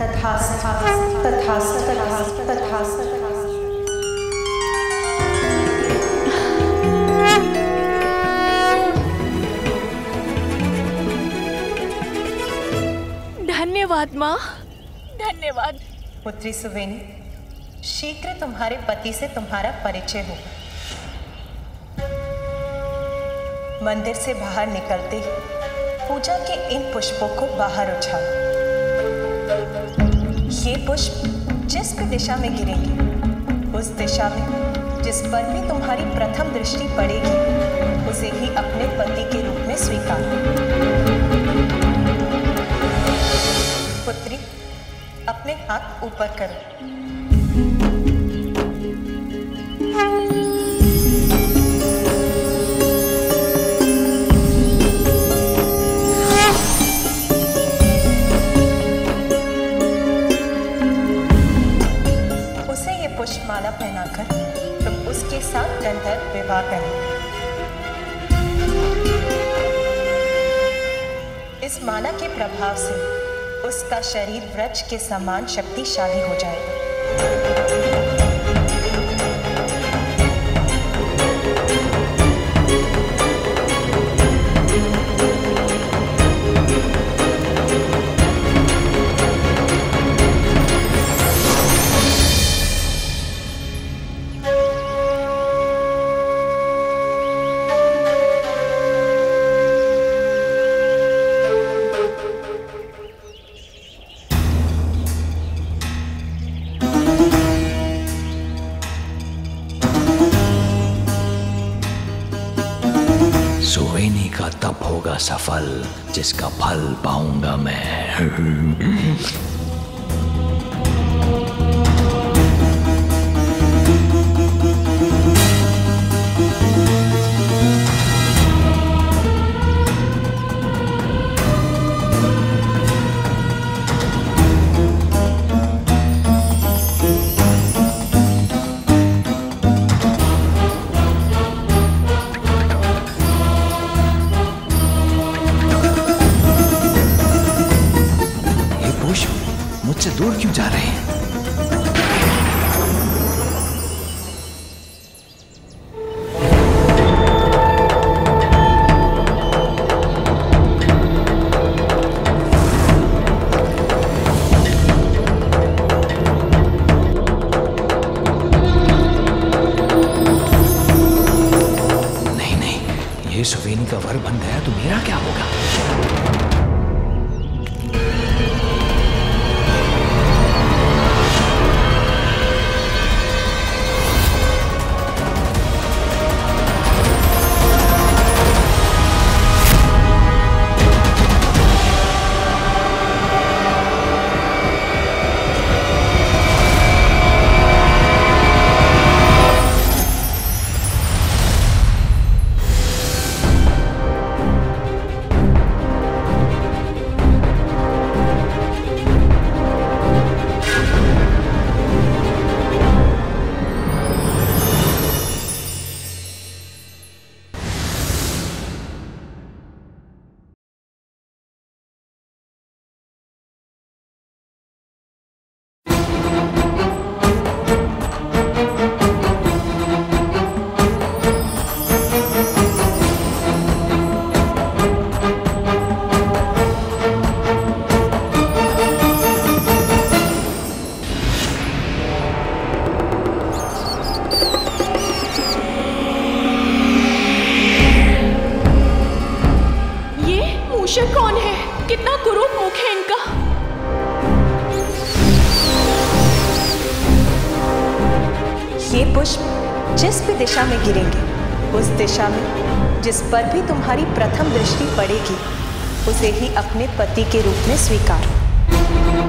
तथास्तु तथास्तु तथास्तु तथास्तु। धन्यवाद माँ, धन्यवाद। पुत्री सुवेनी, शीघ्र तुम्हारे पति से तुम्हारा परिचय होगा। मंदिर से बाहर निकलते ही पूजा के इन पुष्पों को बाहर उछालो। ये पुष्प जिस भी दिशा में गिरेंगे, उस दिशा में जिस पर भी तुम्हारी प्रथम दृष्टि पड़ेगी, उसे ही अपने पति के रूप में स्वीकार। पुत्री, अपने हाथ ऊपर करो। पुष्पमाला पहनाकर तुम उसके साथ गंधर्व विवाह करो। इस माला के प्रभाव से उसका शरीर वृक्ष के समान शक्तिशाली हो जाएगा। सुवेनी का तप होगा सफल, जिसका फल पाऊंगा मैं। मुझसे दूर क्यों जा रहे हैं? नहीं नहीं, ये सुवेनी का वर बन गया तो मेरा क्या होगा? मूषक कौन है? कितना कुरूप मुख है इनका। ये पुष्प जिस भी दिशा में गिरेंगे, उस दिशा में जिस पर भी तुम्हारी प्रथम दृष्टि पड़ेगी, उसे ही अपने पति के रूप में स्वीकार।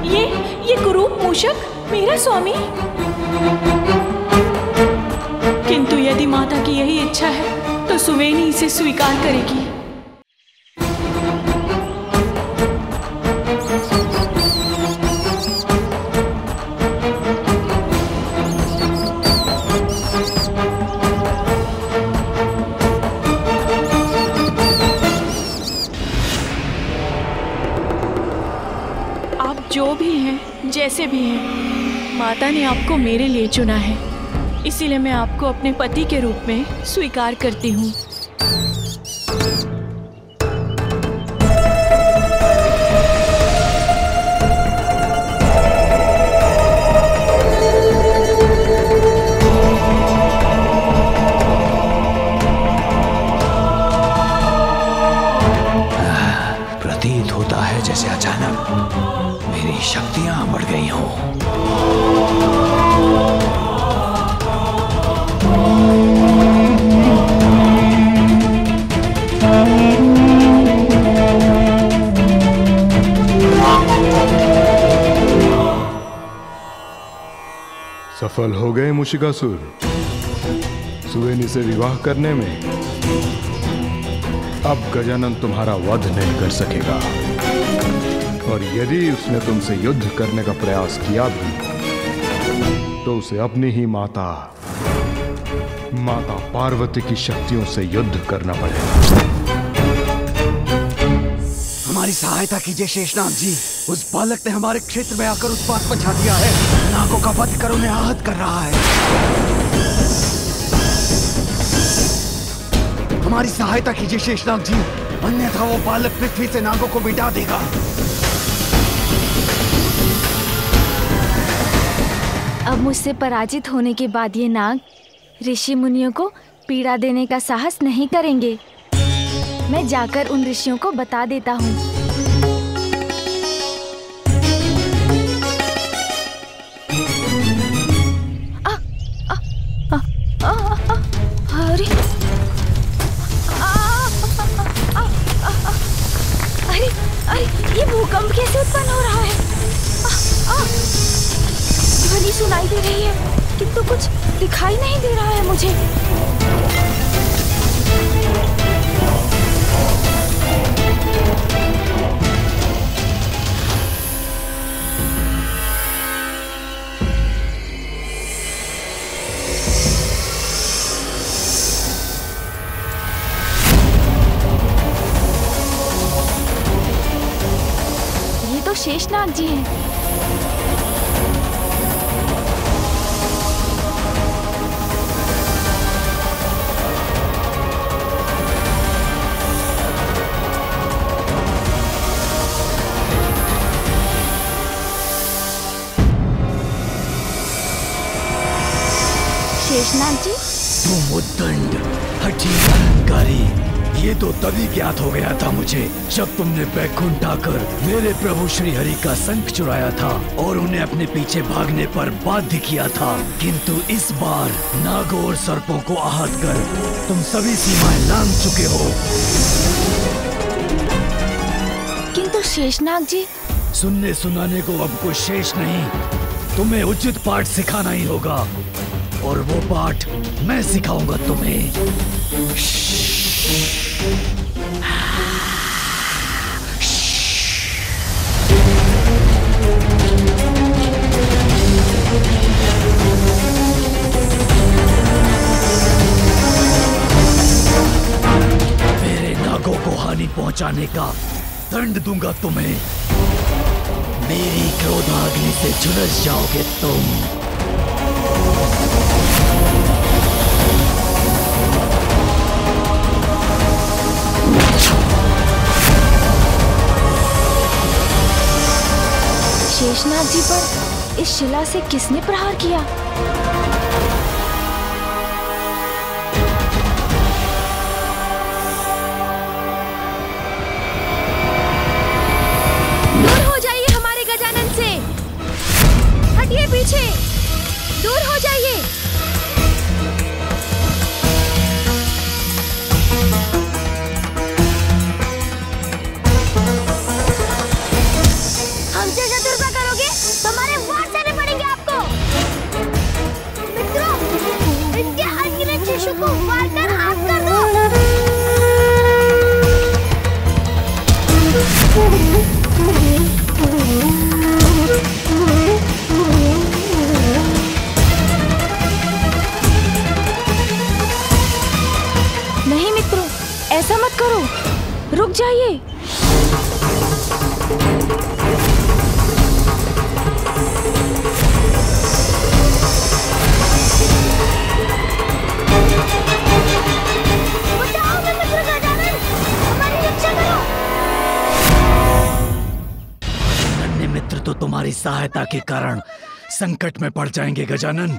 ये कुरूप मूषक मेरा स्वामी। किंतु यदि माता की यही इच्छा है तो सुवेनी इसे स्वीकार करेगी। जो भी हैं, जैसे भी हैं, माता ने आपको मेरे लिए चुना है, इसीलिए मैं आपको अपने पति के रूप में स्वीकार करती हूँ। प्रतीत होता है जैसे अचानक मेरी शक्तियां बढ़ गई हों। सफल हो गए मूषिकासुर सुवेनी से विवाह करने में। अब गजानन तुम्हारा वध नहीं कर सकेगा, और यदि उसने तुमसे युद्ध करने का प्रयास किया भी तो उसे अपनी ही माता पार्वती की शक्तियों से युद्ध करना पड़ेगा। हमारी सहायता कीजिए शेषनाग जी। उस बालक ने हमारे क्षेत्र में आकर उत्पात मचा दिया है। नागों का वध कर उन्हें आहत कर रहा है। हमारी सहायता कीजिए शेषनाग जी, अन्यथा वो बालक पृथ्वी से नागों को मिटा देगा। अब मुझसे पराजित होने के बाद ये नाग ऋषि मुनियों को पीड़ा देने का साहस नहीं करेंगे। मैं जाकर उन ऋषियों को बता देता हूँ। अरे अरे अरे ये भूकंप कैसे उत्पन्न हो रहा है? ध्वनि सुनाई दे रही है किंतु कुछ दिखाई नहीं दे रहा है मुझे। ये तो शेषनाग जी हैं। शेषनाग जी, तुम उद्दंड, हठी, अहंकारी, ये तो तभी ज्ञात हो गया था मुझे जब तुमने बैकुंठ आकर मेरे प्रभु श्री हरि का शंख चुराया था और उन्हें अपने पीछे भागने पर बाध्य किया था। किंतु इस बार नागों और सर्पों को आहत कर तुम सभी सीमाएं लांघ चुके हो। किंतु शेषनाग जी, सुनने सुनाने को अब कुछ शेष नहीं, तुम्हें उचित पाठ सिखाना ही होगा, और वो पाठ मैं सिखाऊंगा तुम्हें। मेरे नागों को हानि पहुंचाने का दंड दूंगा तुम्हें। मेरी क्रोधाग्नि से झुलस जाओगे तुम। शेषनाग जी पर इस शिला से किसने प्रहार किया? दूर हो जाइए हमारे गजानन से, हटिए पीछे, दूर हो जाइए। हमसे शत्रुता करोगे तो हमारे वार देने पड़ेंगे आपको। मित्रों, इनके अनगिनत शिशु को वार कर आग कर दो। नहीं मित्रों, ऐसा मत करो, रुक जाइए। तो तुम्हारी सहायता के कारण संकट में पड़ जाएंगे गजानन।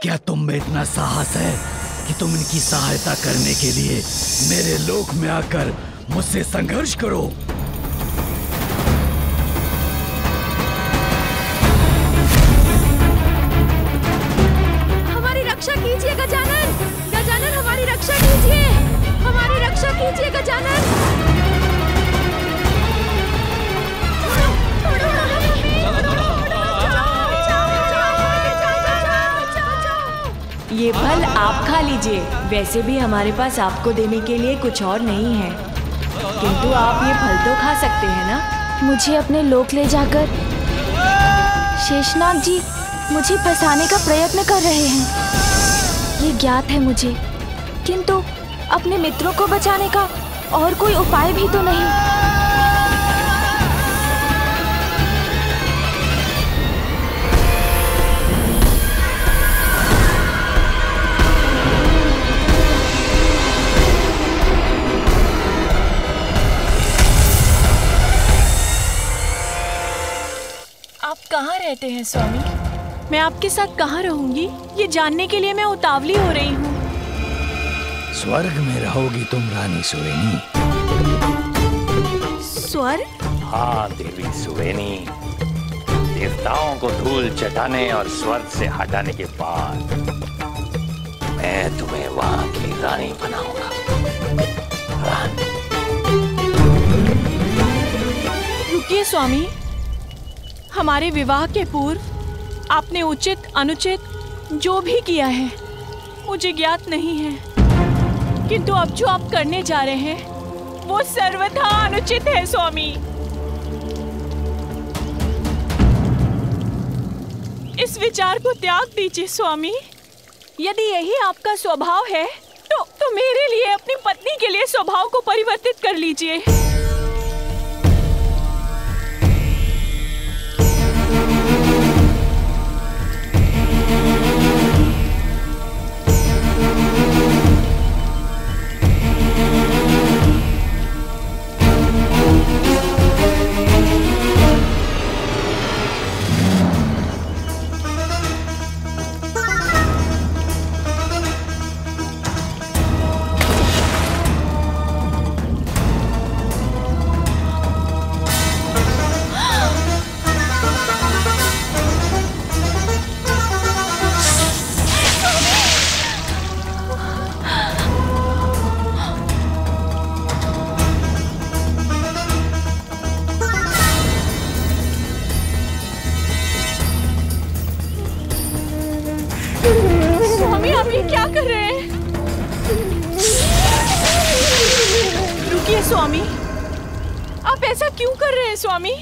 क्या तुम में इतना साहस है कि तुम इनकी सहायता करने के लिए मेरे लोक में आकर मुझसे संघर्ष करो? हमारी रक्षा कीजिए गजानन, गजानन हमारी रक्षा कीजिए, हमारी रक्षा कीजिए गजानन। ये फल आप खा लीजिए। वैसे भी हमारे पास आपको देने के लिए कुछ और नहीं है, किंतु आप ये फल तो खा सकते हैं ना। मुझे अपने लोक ले जाकर शेषनाग जी मुझे फंसाने का प्रयत्न कर रहे हैं, ये ज्ञात है मुझे, किंतु अपने मित्रों को बचाने का और कोई उपाय भी तो नहीं। आप कहाँ रहते हैं स्वामी? मैं आपके साथ कहाँ रहूंगी, ये जानने के लिए मैं उतावली हो रही हूँ। स्वर्ग में रहोगी तुम रानी सुवेनी। स्वर्ग? हाँ देवी सुवेनी, देवताओं को धूल चटाने और स्वर्ग से हटाने के बाद मैं तुम्हें वहाँ की रानी बनाऊंगा। रानी। रुकिए स्वामी, हमारे विवाह के पूर्व आपने उचित अनुचित जो भी किया है मुझे ज्ञात नहीं है, किंतु अब जो आप करने जा रहे हैं वो सर्वथा अनुचित है स्वामी। इस विचार को त्याग दीजिए स्वामी। यदि यही आपका स्वभाव है तो मेरे लिए, अपनी पत्नी के लिए स्वभाव को परिवर्तित कर लीजिए। स्वामी आप ये क्या कर रहे हैं? रुकिए स्वामी, आप ऐसा क्यों कर रहे हैं स्वामी?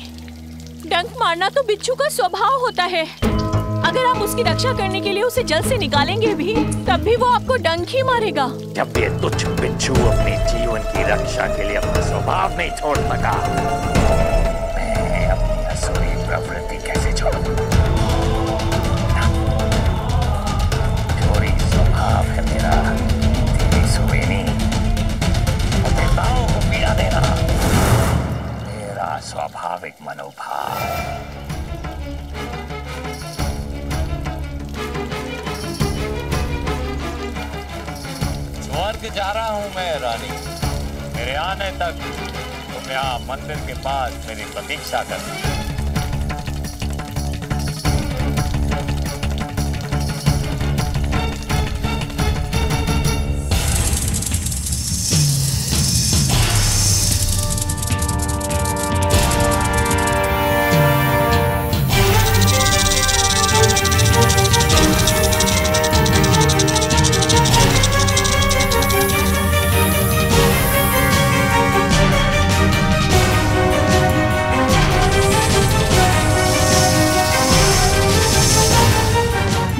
डंक मारना तो बिच्छू का स्वभाव होता है। अगर आप उसकी रक्षा करने के लिए उसे जल से निकालेंगे भी, तब भी वो आपको डंक ही मारेगा। जब ये तुच्छ बिच्छू अपने जीवन की रक्षा के लिए अपना स्वभाव नहीं छोड़ सका, मैं अपनी असुरी प्रवृत्ति कैसे छोड़ूं? चोरी स्वभाव है मेरा देवी सुवेनी, देवताओं को पीड़ा देना मेरा स्वाभाविक मनोभाव। स्वर्ग जा रहा हूँ मैं रानी, मेरे आने तक तुम यहाँ मंदिर के पास मेरी प्रतीक्षा करना।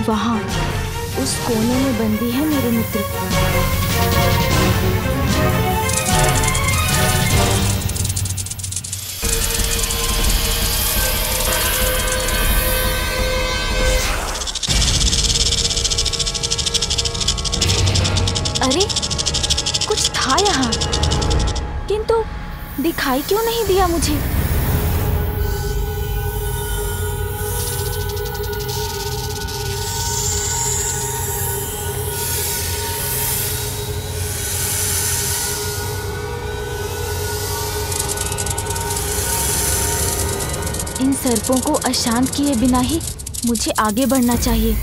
वहाँ उस कोने में बंदी है मेरे मित्र। अरे कुछ था यहाँ, किंतु दिखाई क्यों नहीं दिया मुझे? इन सर्पों को अशांत किए बिना ही मुझे आगे बढ़ना चाहिए।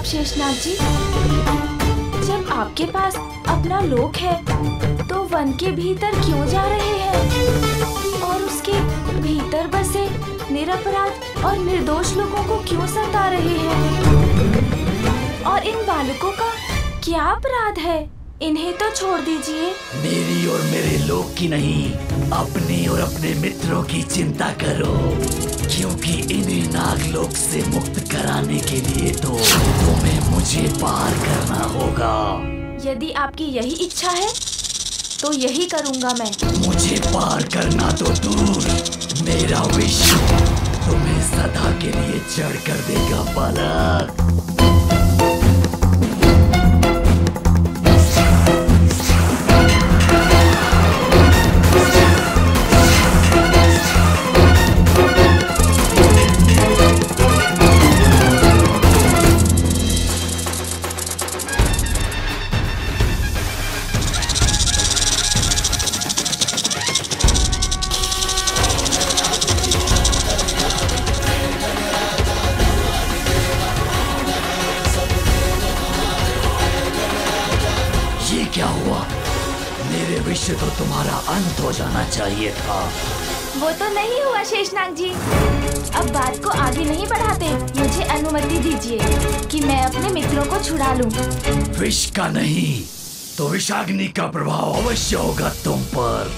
शेषनाग जी, जब आपके पास अपना लोक है तो वन के भीतर क्यों जा रहे हैं और उसके भीतर बसे निरपराध और निर्दोष लोगों को क्यों सता रहे हैं? और इन बालकों का क्या अपराध है? इन्हें तो छोड़ दीजिए। मेरी और मेरे लोक की नहीं, अपनी और अपने मित्रों की चिंता करो, क्योंकि इन्हें नागलोक से मुक्त कराने के लिए तो तुम्हें मुझे पार करना होगा। यदि आपकी यही इच्छा है तो यही करूंगा मैं। मुझे पार करना तो दूर, मेरा विष तुम्हें सदा के लिए जड़ कर देगा बालक। क्या हुआ? मेरे विषय तो तुम्हारा अंत हो जाना चाहिए था। वो तो नहीं हुआ शेषनाग जी। अब बात को आगे नहीं बढ़ाते, मुझे अनुमति दीजिए कि मैं अपने मित्रों को छुड़ा लूं। विष का नहीं तो विषाग्नि का प्रभाव अवश्य होगा तुम पर।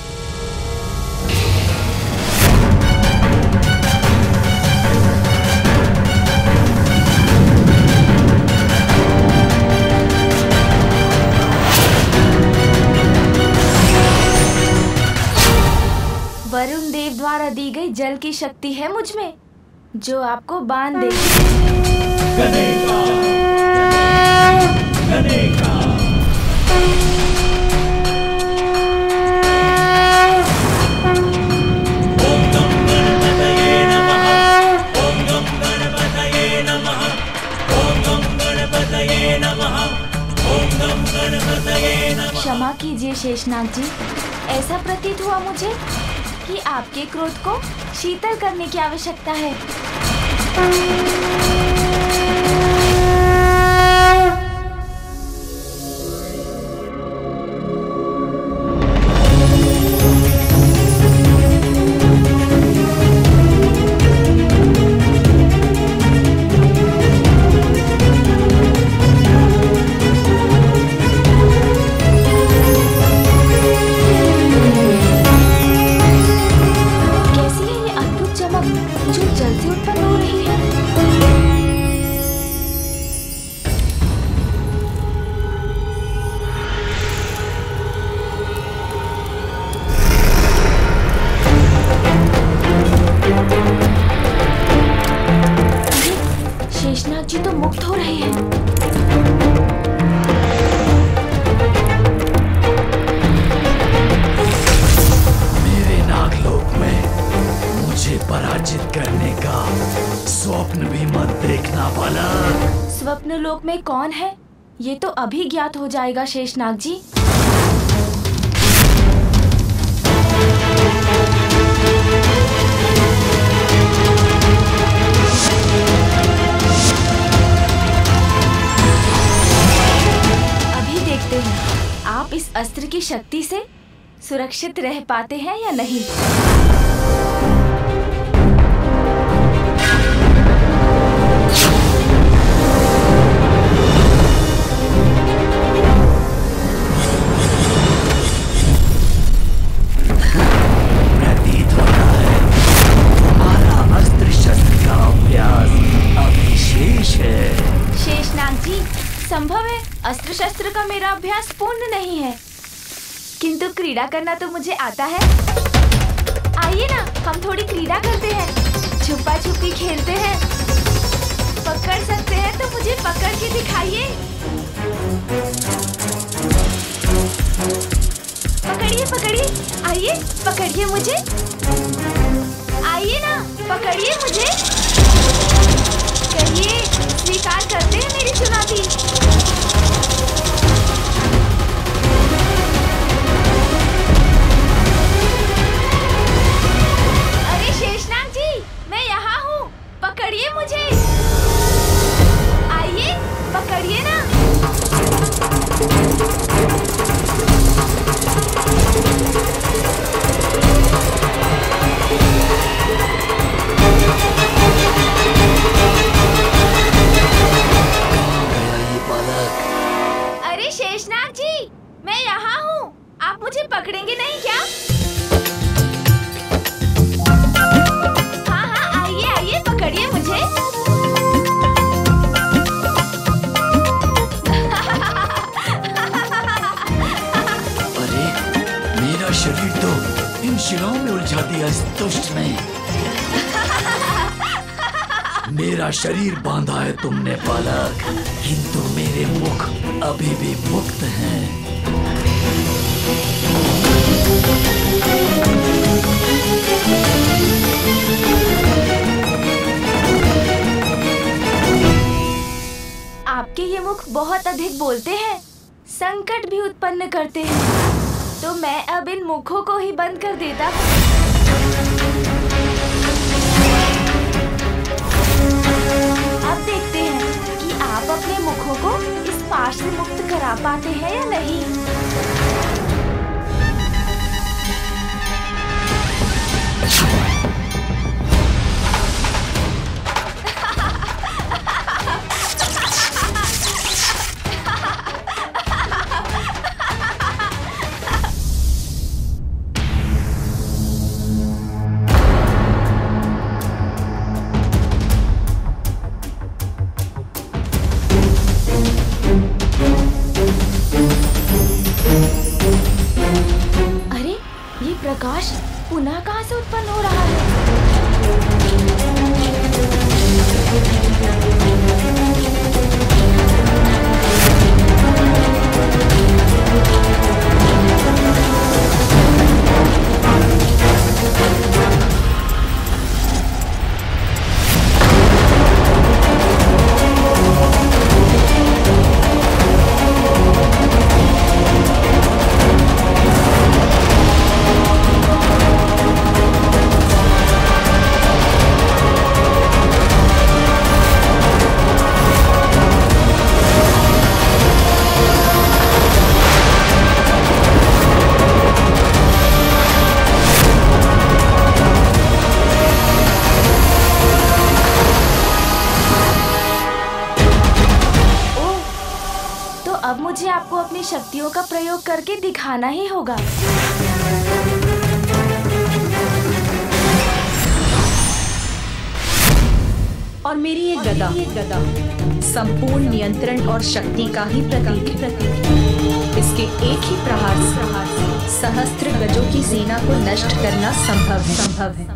वरुण देव द्वारा दी गई जल की शक्ति है मुझ में, जो आपको बांध दे। क्षमा कीजिए शेषनाग जी, ऐसा प्रतीत हुआ मुझे कि आपके क्रोध को शीतल करने की आवश्यकता है। शेषनाग जी तो मुक्त हो रहे हैं। मेरे नागलोक में मुझे पराजित करने का स्वप्न भी मत देखना बालक। स्वप्न लोक में कौन है ये तो अभी ज्ञात हो जाएगा शेषनाग जी। आप इस अस्त्र की शक्ति से सुरक्षित रह पाते हैं या नहीं? प्रतीत होता है तुम्हारा अस्त्र का मेरा अभ्यास पूर्ण नहीं है, किंतु क्रीड़ा करना तो मुझे आता है। आइए ना, हम थोड़ी क्रीड़ा करते हैं, छुपा छुपी खेलते हैं। पकड़ सकते हैं तो मुझे पकड़ के दिखाइए। पकड़िए पकड़िए, आइए पकड़िए मुझे। आइए ना, पकड़िए मुझे। कहिए, स्वीकार करते हैं मेरी चुनौती? अरे शेषनाग जी, मैं यहाँ हूँ, पकड़िए मुझे। आइए, पकड़िए ना। अरे शेषनाग जी, मैं यहाँ हूँ, आप मुझे पकड़ेंगे नहीं क्या? हाँ हाँ, आइए आइए, पकड़िए मुझे। अरे मेरा शरीर तो इन शिलाओं में उलझा दिया इस दुष्ट ने। मेरा शरीर बांधा है तुमने बालक, किंतु मेरे मुख अभी भी मुक्त हैं। आपके ये मुख बहुत अधिक बोलते हैं, संकट भी उत्पन्न करते हैं, तो मैं अब इन मुखों को ही बंद कर देता हूँ। अब देखते हैं कि आप अपने मुखों को इस पाश से मुक्त करा पाते हैं या नहीं। प्रकाश पुनः कहाँ से उत्पन्न हो रहा है? अब मुझे आपको अपनी शक्तियों का प्रयोग करके दिखाना ही होगा। और मेरी ये गदा संपूर्ण नियंत्रण और शक्ति का ही प्रतीक है। इसके एक ही प्रहार से सहस्त्र गजों की सेना को नष्ट करना संभव है।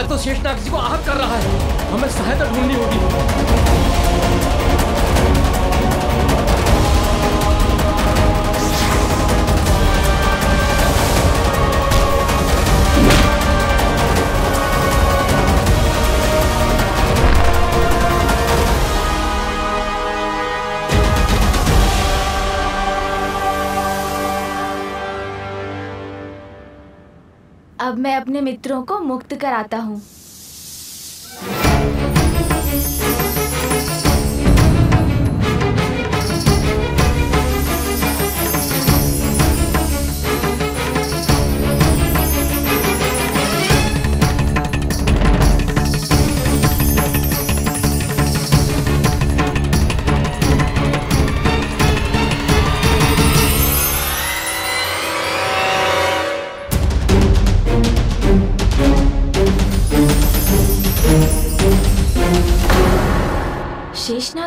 तो शेषनाग जी को आहत कर रहा है, हमें सहायता ढूंढनी होगी। अब मैं अपने मित्रों को मुक्त कराता हूँ।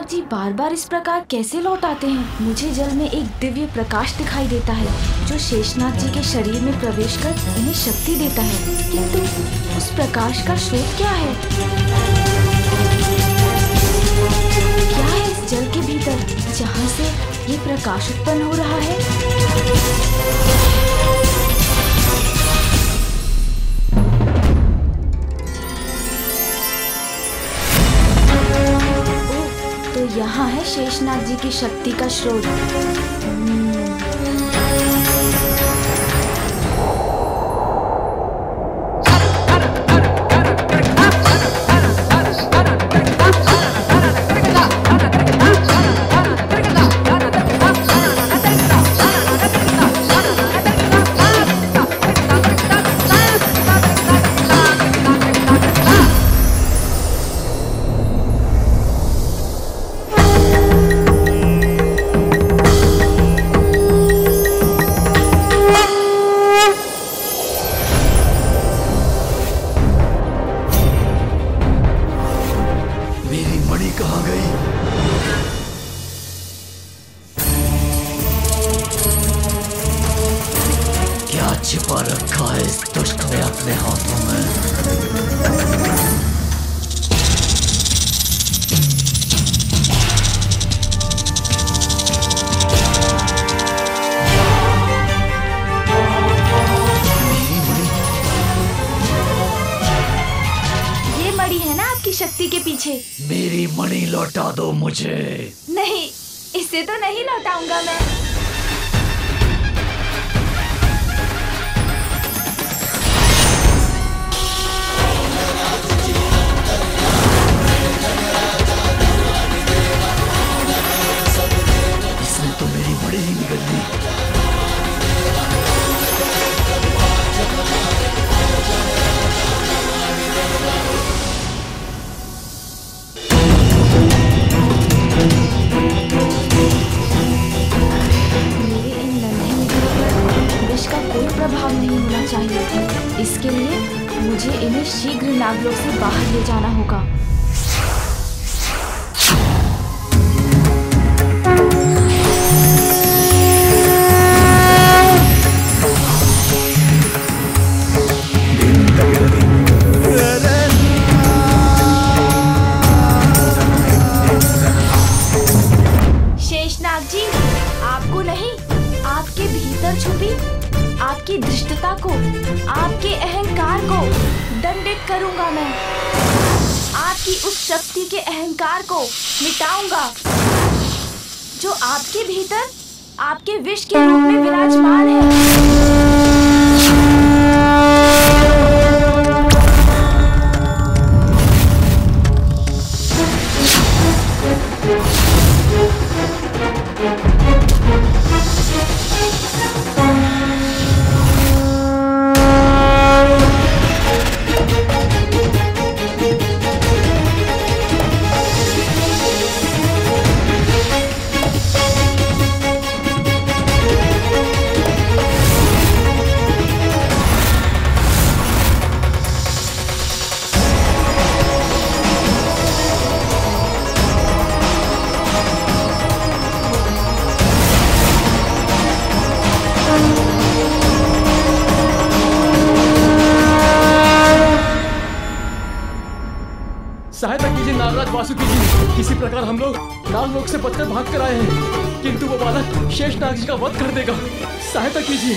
शेषनाग जी बार बार इस प्रकार कैसे लौट आते हैं? मुझे जल में एक दिव्य प्रकाश दिखाई देता है जो शेषनाग जी के शरीर में प्रवेश कर इन्हें शक्ति देता है, किंतु उस प्रकाश का स्रोत क्या है? क्या है इस जल के भीतर जहाँ से ये प्रकाश उत्पन्न हो रहा है? तो यहाँ है शेषनाग जी की शक्ति का स्रोत। छिपा रखा है इस दुष्ट ने अपने हाथों में। ये मणि है ना आपकी शक्ति के पीछे? मेरी मणि लौटा दो मुझे। नहीं, इसे तो नहीं लौटाऊंगा मैं। प्रभाव नहीं होना चाहिए। इसके लिए मुझे इन्हें शीघ्र नागलोक से बाहर ले जाना होगा। शेषनाग जी, आपको नहीं, आपके भीतर छुपी आपकी धृष्टता को, आपके अहंकार को दंडित करूंगा मैं। आपकी उस शक्ति के अहंकार को मिटाऊंगा जो आपके भीतर आपके विष के रूप में विराजमान है। सहायता कीजिए नागराज वासुकी जी। किसी प्रकार हम लोग नागलोक से बचकर भाग कर आए हैं, किंतु वो बालक शेषनाग जी का वध कर देगा। सहायता कीजिए।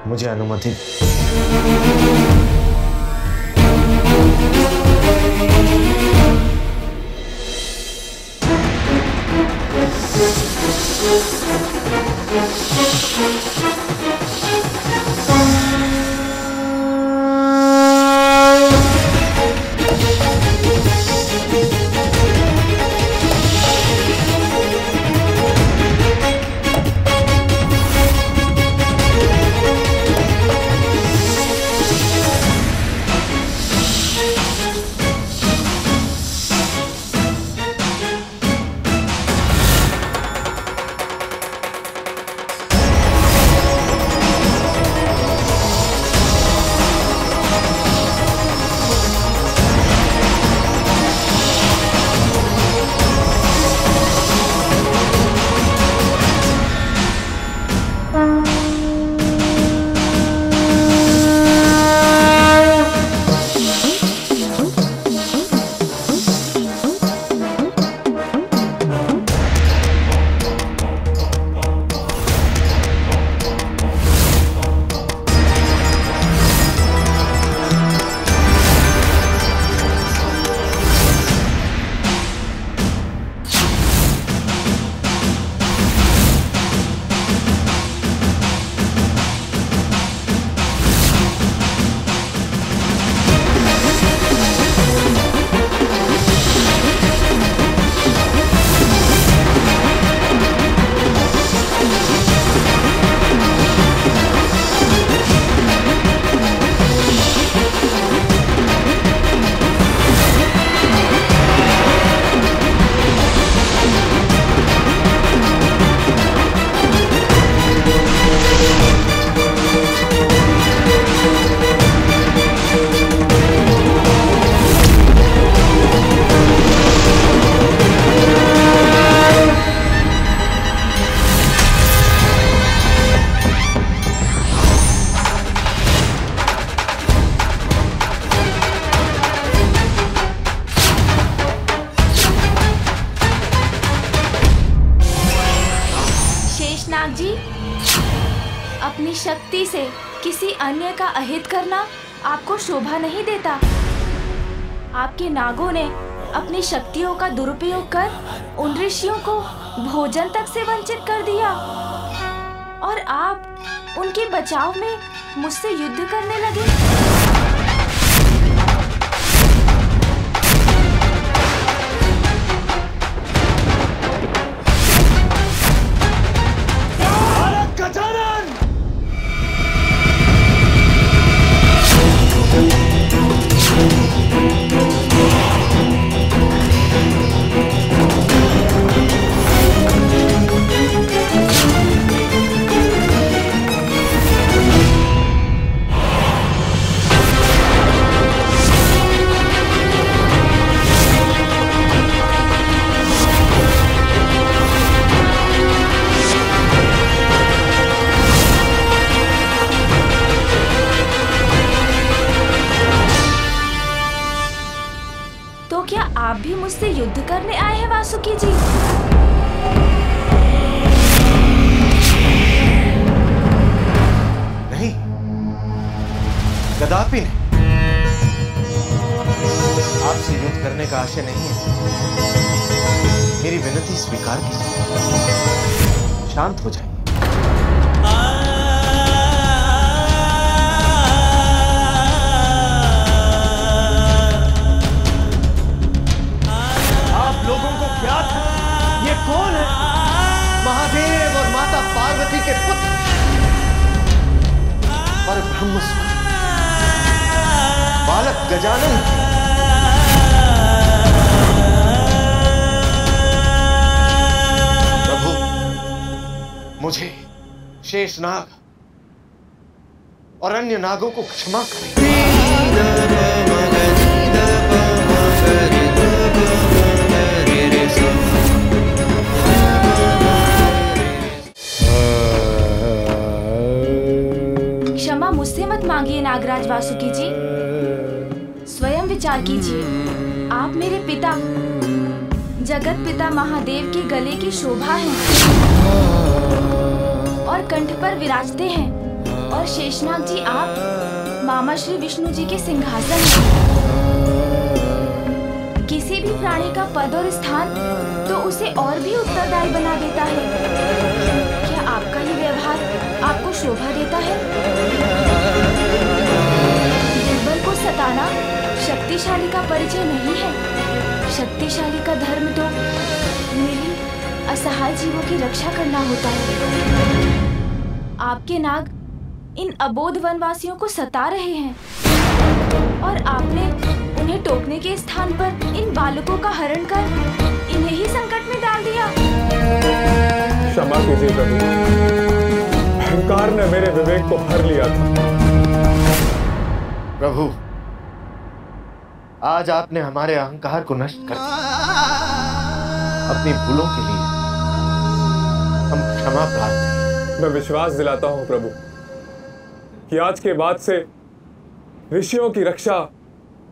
मुझे अनुमति। अपनी शक्ति से किसी अन्य का अहित करना आपको शोभा नहीं देता। आपके नागों ने अपनी शक्तियों का दुरुपयोग कर उन ऋषियों को भोजन तक से वंचित कर दिया और आप उनके बचाव में मुझसे युद्ध करने लगे। आप भी मुझसे युद्ध करने आए हैं वासुकी जी? नहीं, कदापि नहीं। आपसे युद्ध करने का आशय नहीं है। मेरी विनती स्वीकार कीजिए, शांत हो जाइए। लोगों को ज्ञात है ये कौन है? महादेव और माता पार्वती के पुत्र पर ब्रह्म बालक गजानन। प्रभु, मुझे शेषनाग और अन्य नागों को क्षमा करें। क्षमा मुझसे मत मांगिए नागराज वासुकी जी। स्वयं विचार कीजिए, आप मेरे पिता जगत पिता महादेव के गले की शोभा हैं और कंठ पर विराजते हैं, और शेषनाग जी आप मामा श्री विष्णु जी के सिंहासन हैं। किसी भी प्राणी का पद और स्थान तो उसे और भी उत्तरदायी बना देता है। क्या आपका ये व्यवहार आपको शोभा देता है? दुर्बल को सताना शक्तिशाली का परिचय नहीं है। शक्तिशाली का धर्म तो निर्भीक असहाय जीवों की रक्षा करना होता है। आपके नाग इन अबोध वनवासियों को सता रहे हैं और आपने उन्हें टोकने के स्थान पर इन बालकों का हरण कर इन्हें ही संकट में डाल दिया। क्षमा कीजिए प्रभु, अहंकार ने मेरे विवेक को हर लिया था। प्रभु, आज आपने हमारे अहंकार को नष्ट कर दिया। अपनी भूलों के लिए हम क्षमा प्रार्थी हैं। मैं विश्वास दिलाता हूं प्रभु कि आज के बाद से ऋषियों की रक्षा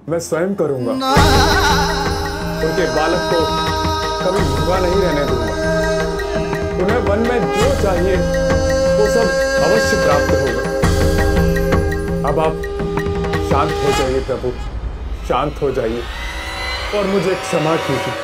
मैं स्वयं करूंगा। उनके बालक को कभी भूखा नहीं रहने दूंगा। उन्हें वन में जो चाहिए वो सब अवश्य प्राप्त होगा। अब आप शांत हो जाइए प्रभु, शांत हो जाइए और मुझे क्षमा कीजिए।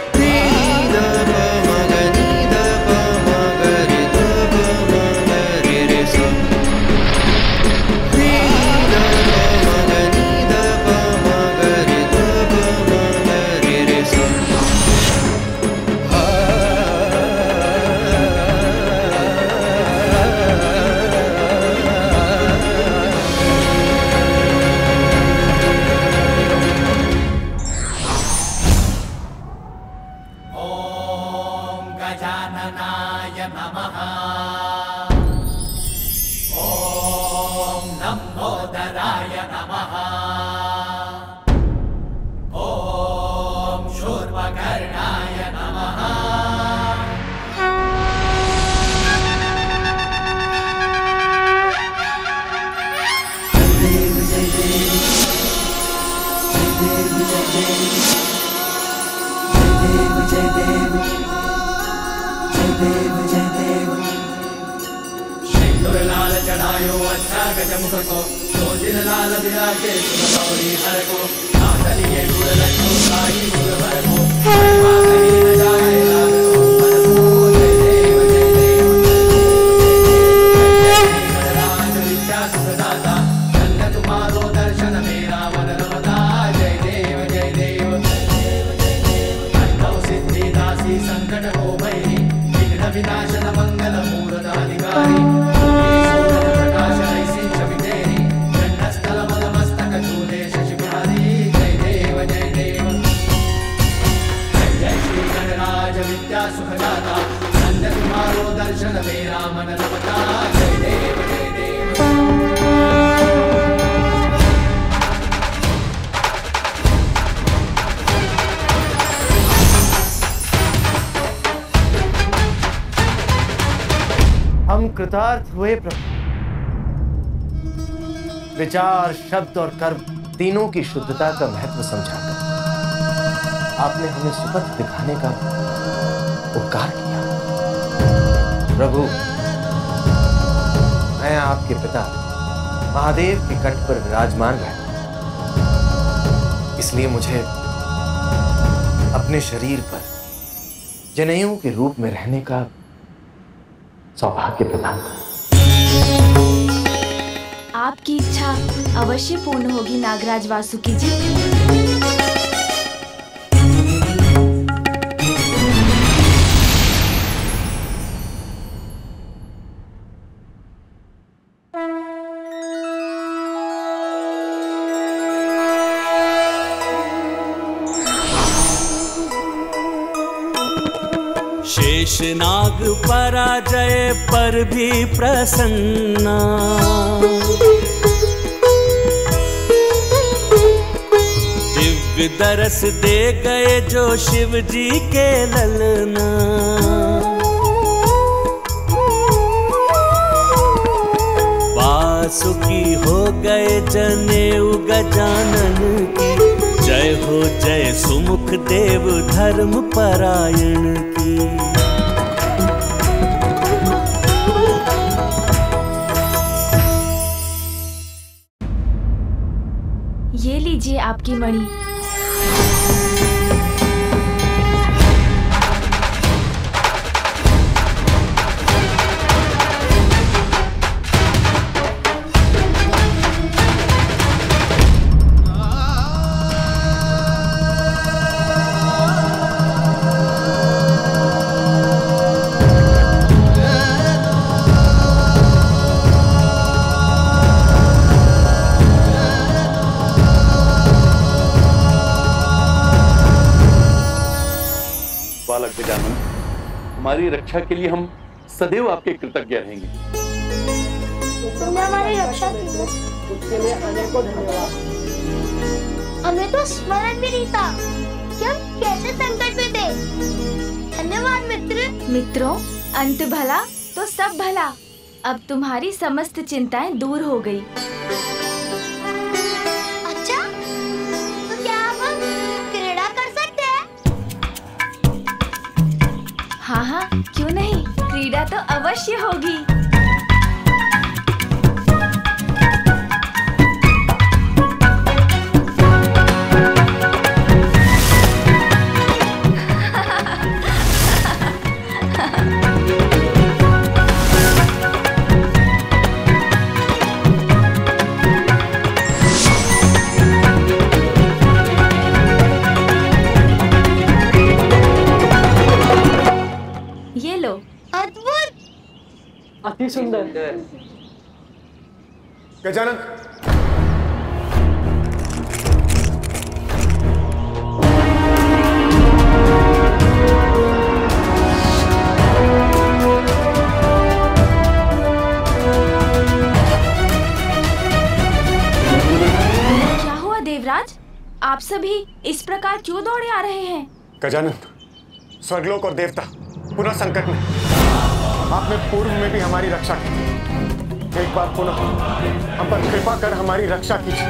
गणायो अच्छा गजमुखको सोजिन लाल विराजे सुरगौरी हरको नाचलिए गुण लक्ष्मो साई गुण हरको महिमा कहीं न जाए लागतो मनमो जय देव गणराज विद्या सुखदाता धन्य तुम्हारो दर्शन मेरा मन रमता जय देव अष्टौ सिद्धि दासी संकट हो भैरी विघ्न विनाशन मंगल मूर्त अधिकारी प्रकाश ऐसी छवि तेरी जन्नस्थल मद मस्तक झूले शशि बिहारी जय देव जय श्री गणराज विद्या सुखदाता धन्य तुम्हारो दर्शन मेरा मन रमता जय देव हम कृतार्थ हुए प्रभु। विचार, शब्द और कर्म तीनों की शुद्धता का महत्व समझाकर आपने हमें सुपथ दिखाने का उपकार किया। प्रभु, मैं आपके पिता महादेव के कट पर विराजमान रहता हूं, इसलिए मुझे अपने शरीर पर जनेऊ के रूप में रहने का सौभाग्य प्रदान करें। आपकी इच्छा अवश्य पूर्ण होगी नागराज वासुकी जी। शेषनाग पराजय पर भी प्रसन्ना, दिव्य दरस दे गए जो शिव जी के ललना। वासुकी हो गए जनेऊ गजानन की, जय हो जय सुमुख देव धर्म परायण की। ये लीजिए आपकी मणि। हमारी रक्षा के लिए हम सदैव आपके कृतज्ञ रहेंगे। तुमने हमारी रक्षा की है, उसके लिए अनेकों धन्यवाद। हमें तो स्मरण भी नहीं था कि हम कैसे संकट में थे। धन्यवाद मित्र। मित्रों, अंत भला तो सब भला। अब तुम्हारी समस्त चिंताएं दूर हो गई। अच्छा, तो क्या अब हम क्रीड़ा कर सकते हैं? हाँ हाँ, क्यों नहीं, क्रीड़ा तो अवश्य होगी। अति सुंदर। गजानन, क्या हुआ देवराज? आप सभी इस प्रकार क्यों दौड़े आ रहे हैं? गजानन, स्वर्गलोक और देवता पुनः संकट में। आपने पूर्व में भी हमारी रक्षा की, एक बार पुनः हम पर कृपा कर हमारी रक्षा कीजिए।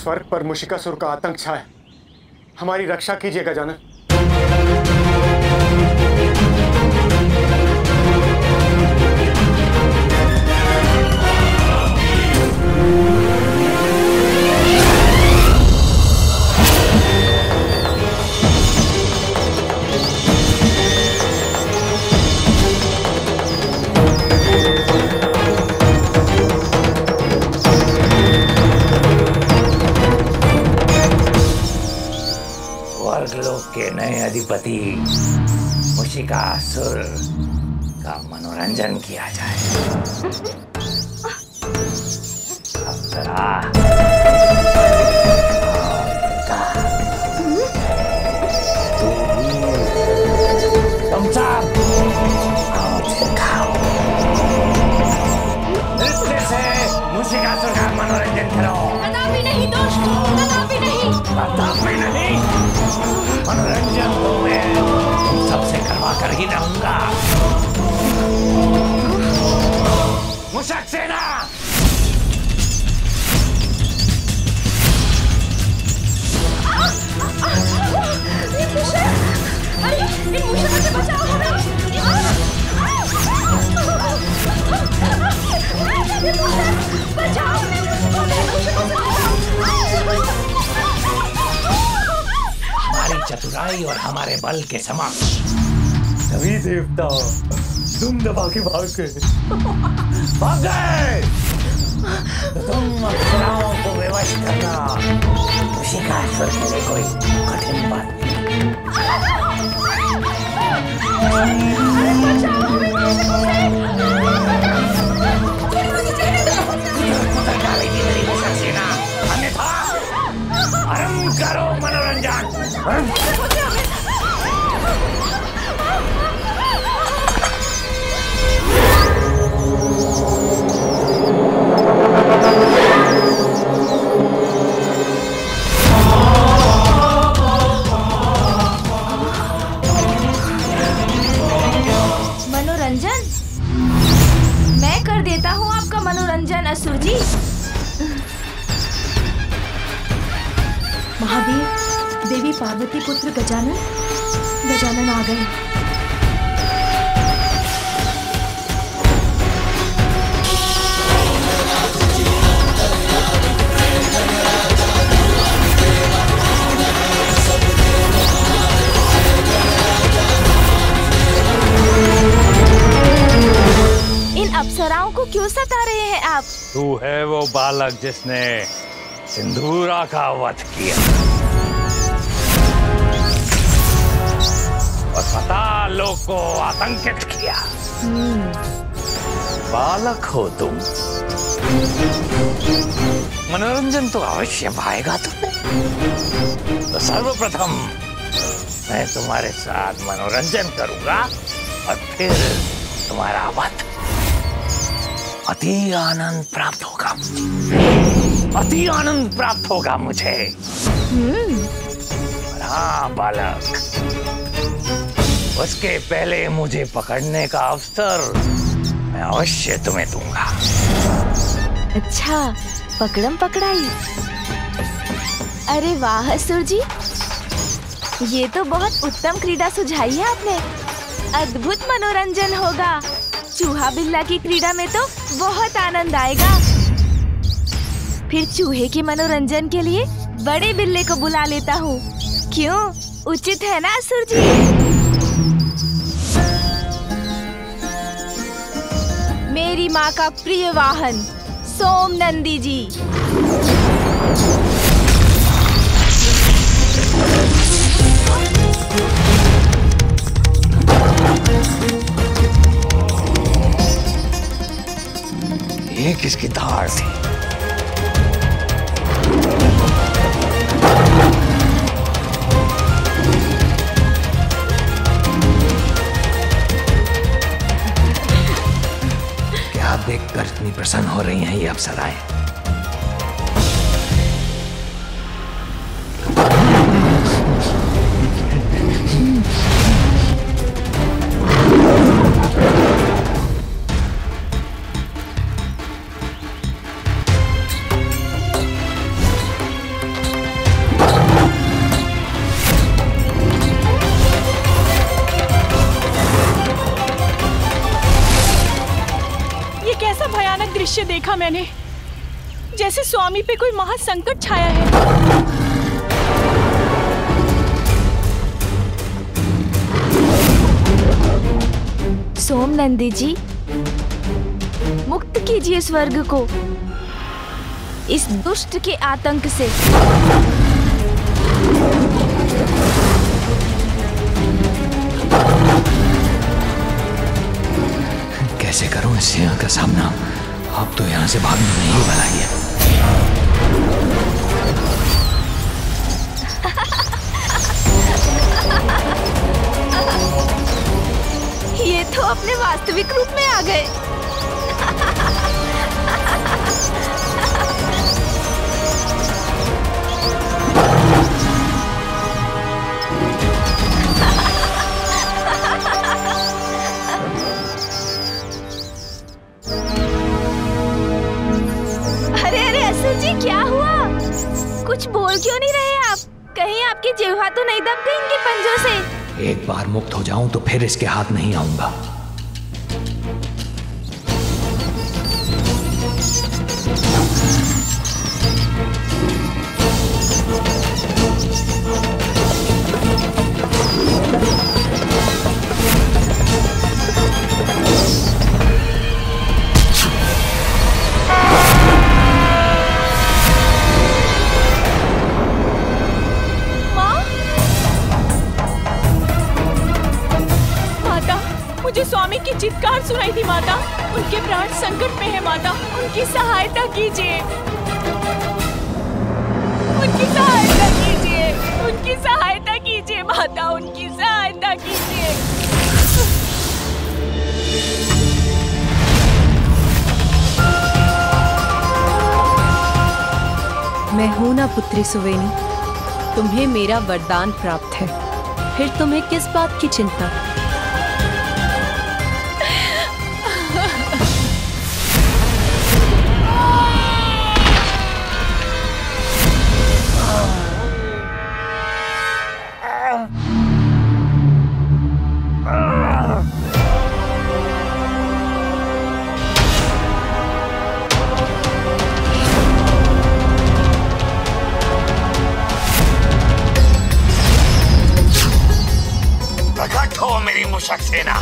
स्वर्ग पर मुशिकासुर का आतंक छाया है। हमारी रक्षा कीजिए गजानन। स्वर्गलोक के नए अधिपति मुशिकासुर का मनोरंजन किया जाए। अप्सरा तुम सब आओ खाओ। नृत्य से मुशिकासुर का मनोरंजन करो। कदापि नहीं दोस्त, कदापि नहीं। कदापि नहीं। मनोरंजन तो मैं तुम सबसे करवा कर ही रहूंगा। मुशक सेना अरे इन मुशकों से बचाओ हमें। बचाओ हमारी चतुराई और हमारे बल के समक्ष सभी देवता तुम दबा के भाग गए। भाग गए तो तुम अप्सराओं को विवश करना मुशिकासुर के लिए कोई कठिन बात नहीं। अन्यथा आरंभ करो मनोरंजन। मनोरंजन? मैं कर देता हूँ आपका मनोरंजन असुर जी। महादेव, देवी पार्वती पुत्र गजानन आ गए। इन अप्सराओं को क्यों सता रहे हैं आप? तू है वो बालक जिसने सिंदूरा का वध किया और पाताल लोक को आतंकित किया। बालक हो तुम, मनोरंजन तो अवश्य पाएगा तुम्हें। तो सर्वप्रथम मैं तुम्हारे साथ मनोरंजन करूंगा और फिर तुम्हारा वध। अति आनंद प्राप्त होगा मुझे, अति आनंद प्राप्त होगा मुझे। हाँ बालक, उसके पहले मुझे पकड़ने का अवसर मैं अवश्य तुम्हें दूंगा। अच्छा, पकड़म पकड़ाई। अरे वाह असुर जी, ये तो बहुत उत्तम क्रीड़ा सुझाई है आपने। अद्भुत मनोरंजन होगा। चूहा बिल्ला की क्रीड़ा में तो बहुत आनंद आएगा। फिर चूहे के मनोरंजन के लिए बड़े बिल्ले को बुला लेता हूँ। क्यों, उचित है ना असुर जी? मेरी माँ का प्रिय वाहन सोम नंदी जी। ये किसकी धार थी? क्या देखकर इतनी प्रसन्न हो रही हैं ये अप्सराएं? मैंने जैसे स्वामी पे कोई महासंकट छाया है। सोमनंदी जी, मुक्त कीजिए स्वर्ग को इस दुष्ट के आतंक से। कैसे करूं इस सिंह का सामना? अब तो यहाँ से भागना नहीं भला है। ये तो अपने वास्तविक रूप में आ गए। जी क्या हुआ? कुछ बोल क्यों नहीं रहे आप? कहीं आपकी जिह्वा तो नहीं दब गई इनके पंजों से? एक बार मुक्त हो जाऊं तो फिर इसके हाथ नहीं आऊंगा। मुझे स्वामी की चित्कार सुनाई थी माता। उनके प्राण संकट में है माता, उनकी सहायता कीजिए, उनकी सहायता कीजिए, उनकी सहायता कीजिए माता, उनकी सहायता कीजिए। मैं हूं ना पुत्री सुवेनी, तुम्हें मेरा वरदान प्राप्त है, फिर तुम्हें किस बात की चिंता? मेरी मुशक सेना।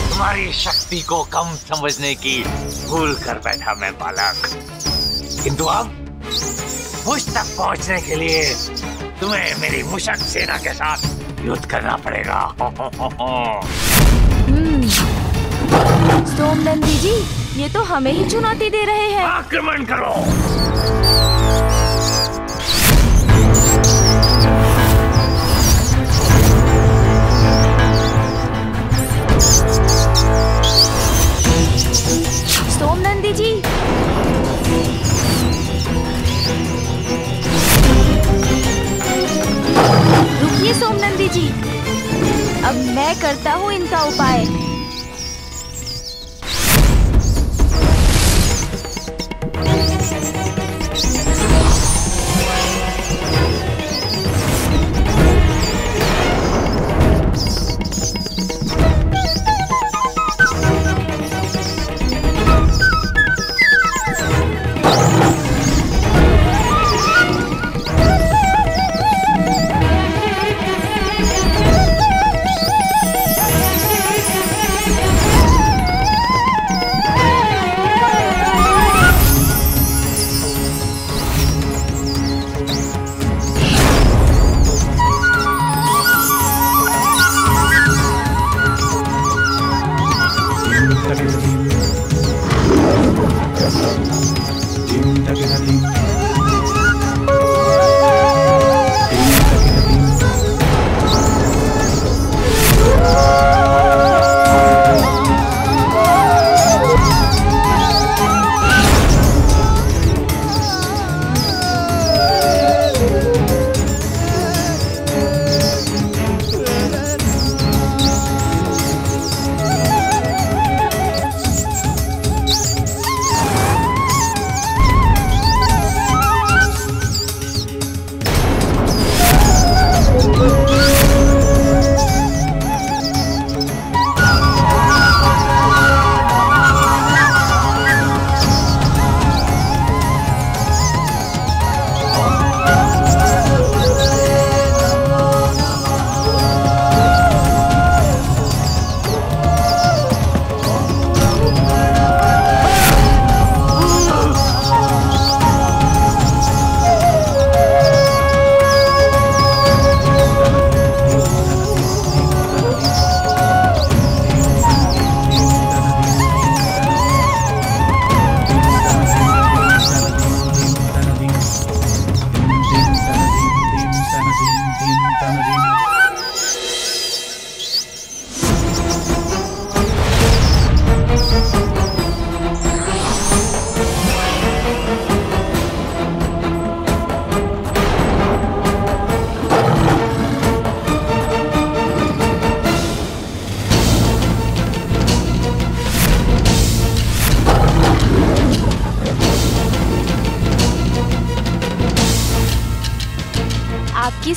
तुम्हारी शक्ति को कम समझने की भूल कर बैठा मैं बालक, किंतु अब मुझ तक पहुंचने के लिए तुम्हें मेरी मुशक सेना के साथ युद्ध करना पड़ेगा। सोमनंदी जी, ये तो हमें ही चुनौती दे रहे हैं। आक्रमण करो। सोमनंदी जी, रुकिए सोमनंदी जी, अब मैं करता हूँ इनका उपाय।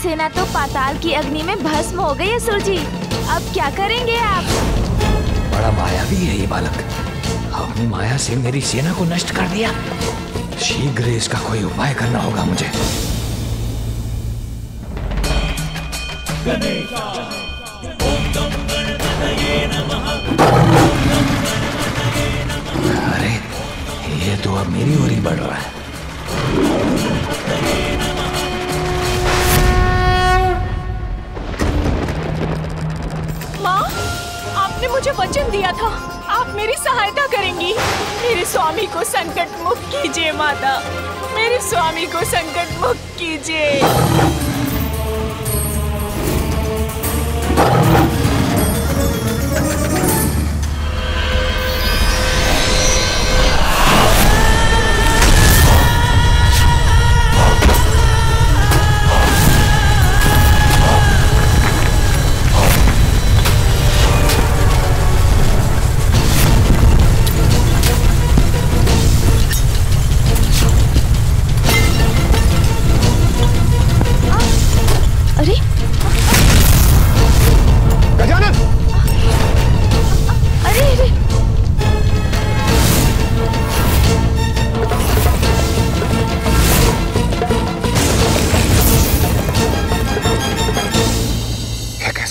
सेना तो पाताल की अग्नि में भस्म हो गई असुर जी। अब क्या करेंगे आप? बड़ा मायावी है ये बालक। अपनी माया से मेरी सेना को नष्ट कर दिया। शीघ्र इसका कोई उपाय करना होगा मुझे। अरे ये तो अब मेरी ओर ही बढ़ रहा है। माँ, आपने मुझे वचन दिया था आप मेरी सहायता करेंगी। मेरे स्वामी को संकट मुक्त कीजिए माता, मेरे स्वामी को संकट मुक्त कीजिए।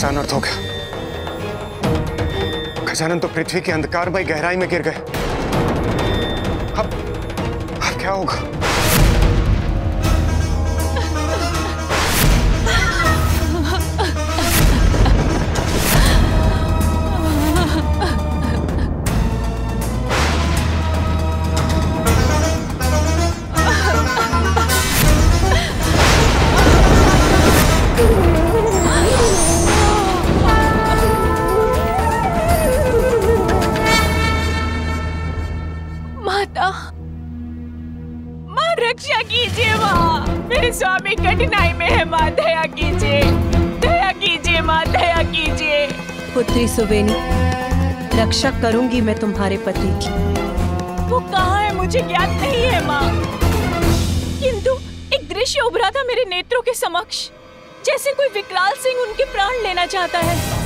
अनर्थ हो गया। गजानन तो पृथ्वी के अंधकारमय गहराई में गिर गए। अब क्या होगा? रक्षा कीजिए माँ, मेरे स्वामी कठिनाई में है माँ, दया कीजिए, दया कीजिए माँ, दया कीजिए। पुत्री सुवेनी, रक्षा करूंगी मैं तुम्हारे पति की। वो कहाँ है मुझे ज्ञात नहीं है माँ, किंतु एक दृश्य उभरा था मेरे नेत्रों के समक्ष, जैसे कोई विकराल सिंह उनके प्राण लेना चाहता है।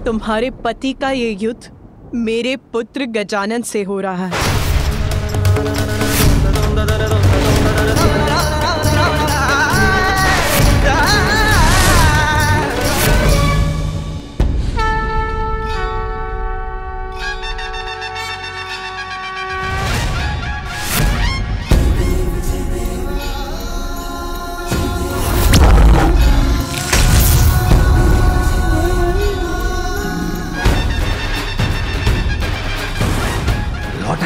तुम्हारे पति का ये युद्ध मेरे पुत्र गजानन से हो रहा है।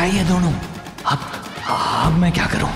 ये दोनों अब मैं क्या करूं?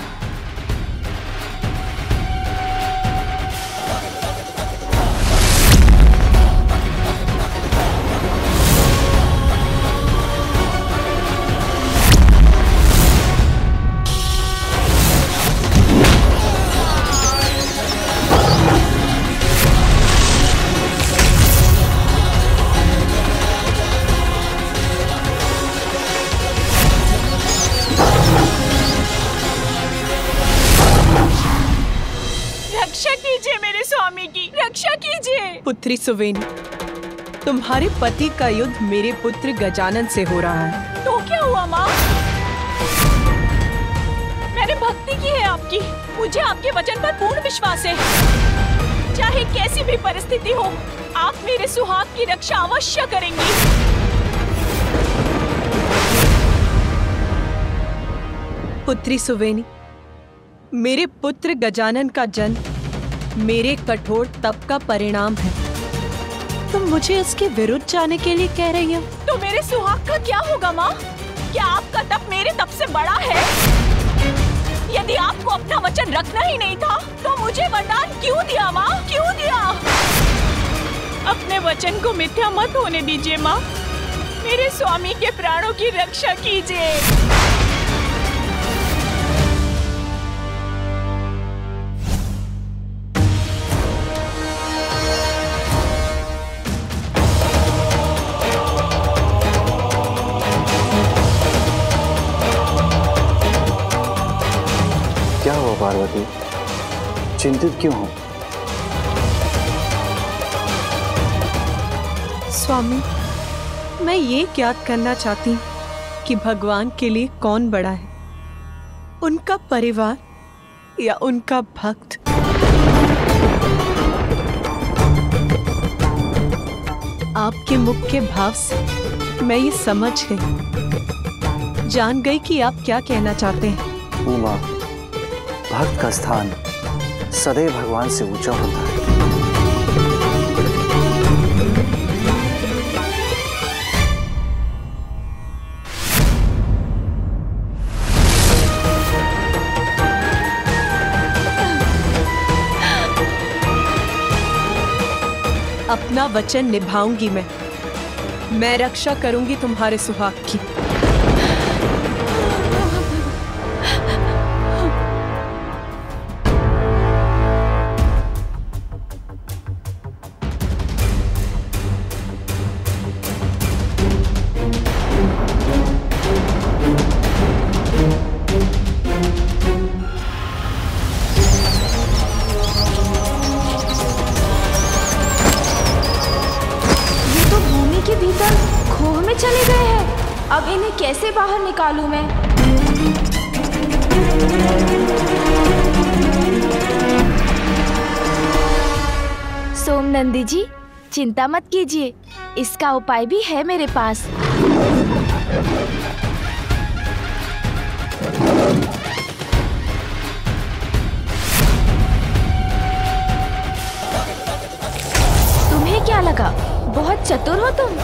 पुत्री सुवेनी, तुम्हारे पति का युद्ध मेरे पुत्र गजानन से हो रहा है। तो क्या हुआ माँ? मैंने भक्ति की है आपकी, मुझे आपके वचन पर पूर्ण विश्वास है। चाहे कैसी भी परिस्थिति हो, आप मेरे सुहाग की रक्षा अवश्य करेंगी। पुत्री सुवेनी, मेरे पुत्र गजानन का जन्म मेरे कठोर तप का परिणाम है। तुम मुझे उसके विरुद्ध जाने के लिए कह रही हो? तो मेरे सुहाग का क्या होगा माँ? क्या आपका तप मेरे तप से बड़ा है? यदि आपको अपना वचन रखना ही नहीं था तो मुझे वरदान क्यों दिया माँ? क्यों दिया? अपने वचन को मिथ्या मत होने दीजिए माँ। मेरे स्वामी के प्राणों की रक्षा कीजिए। क्या हुआ पार्वती, चिंतित क्यों हो? स्वामी, मैं ये ज्ञात करना चाहती हूँ कि भगवान के लिए कौन बड़ा है, उनका परिवार या उनका भक्त। आपके मुख के भाव से मैं ये समझ गई, जान गई कि आप क्या कहना चाहते हैं। उमा, भक्त का स्थान सदैव भगवान से ऊंचा होता है। अपना वचन निभाऊंगी मैं रक्षा करूंगी तुम्हारे सुहाग की। चले गए हैं। अब इन्हें कैसे बाहर निकालूं मैं? सोमनंदी जी, चिंता मत कीजिए, इसका उपाय भी है मेरे पास। तुम्हें क्या लगा बहुत चतुर हो तुम?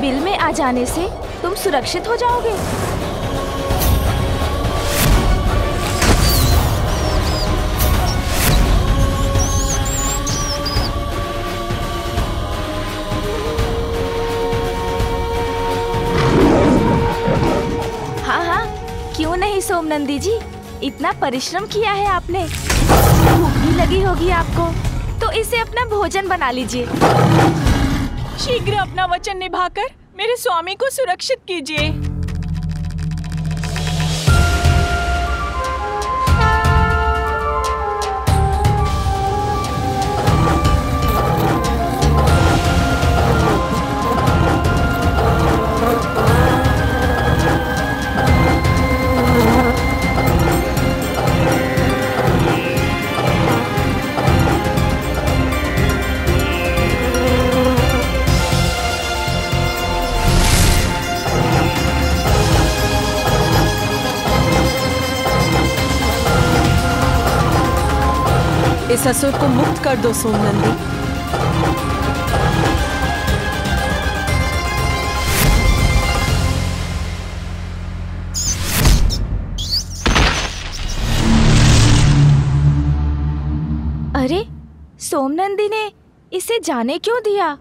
बिल में आ जाने से तुम सुरक्षित हो जाओगे। हाँ हाँ, क्यों नहीं सोमनंदी जी, इतना परिश्रम किया है आपने, भूख भी लगी होगी आपको, तो इसे अपना भोजन बना लीजिए। शीघ्र अपना वचन निभाकर मेरे स्वामी को सुरक्षित कीजिए। इस असुर को मुक्त कर दो सोमनंदी। अरे, सोमनंदी ने इसे जाने क्यों दिया?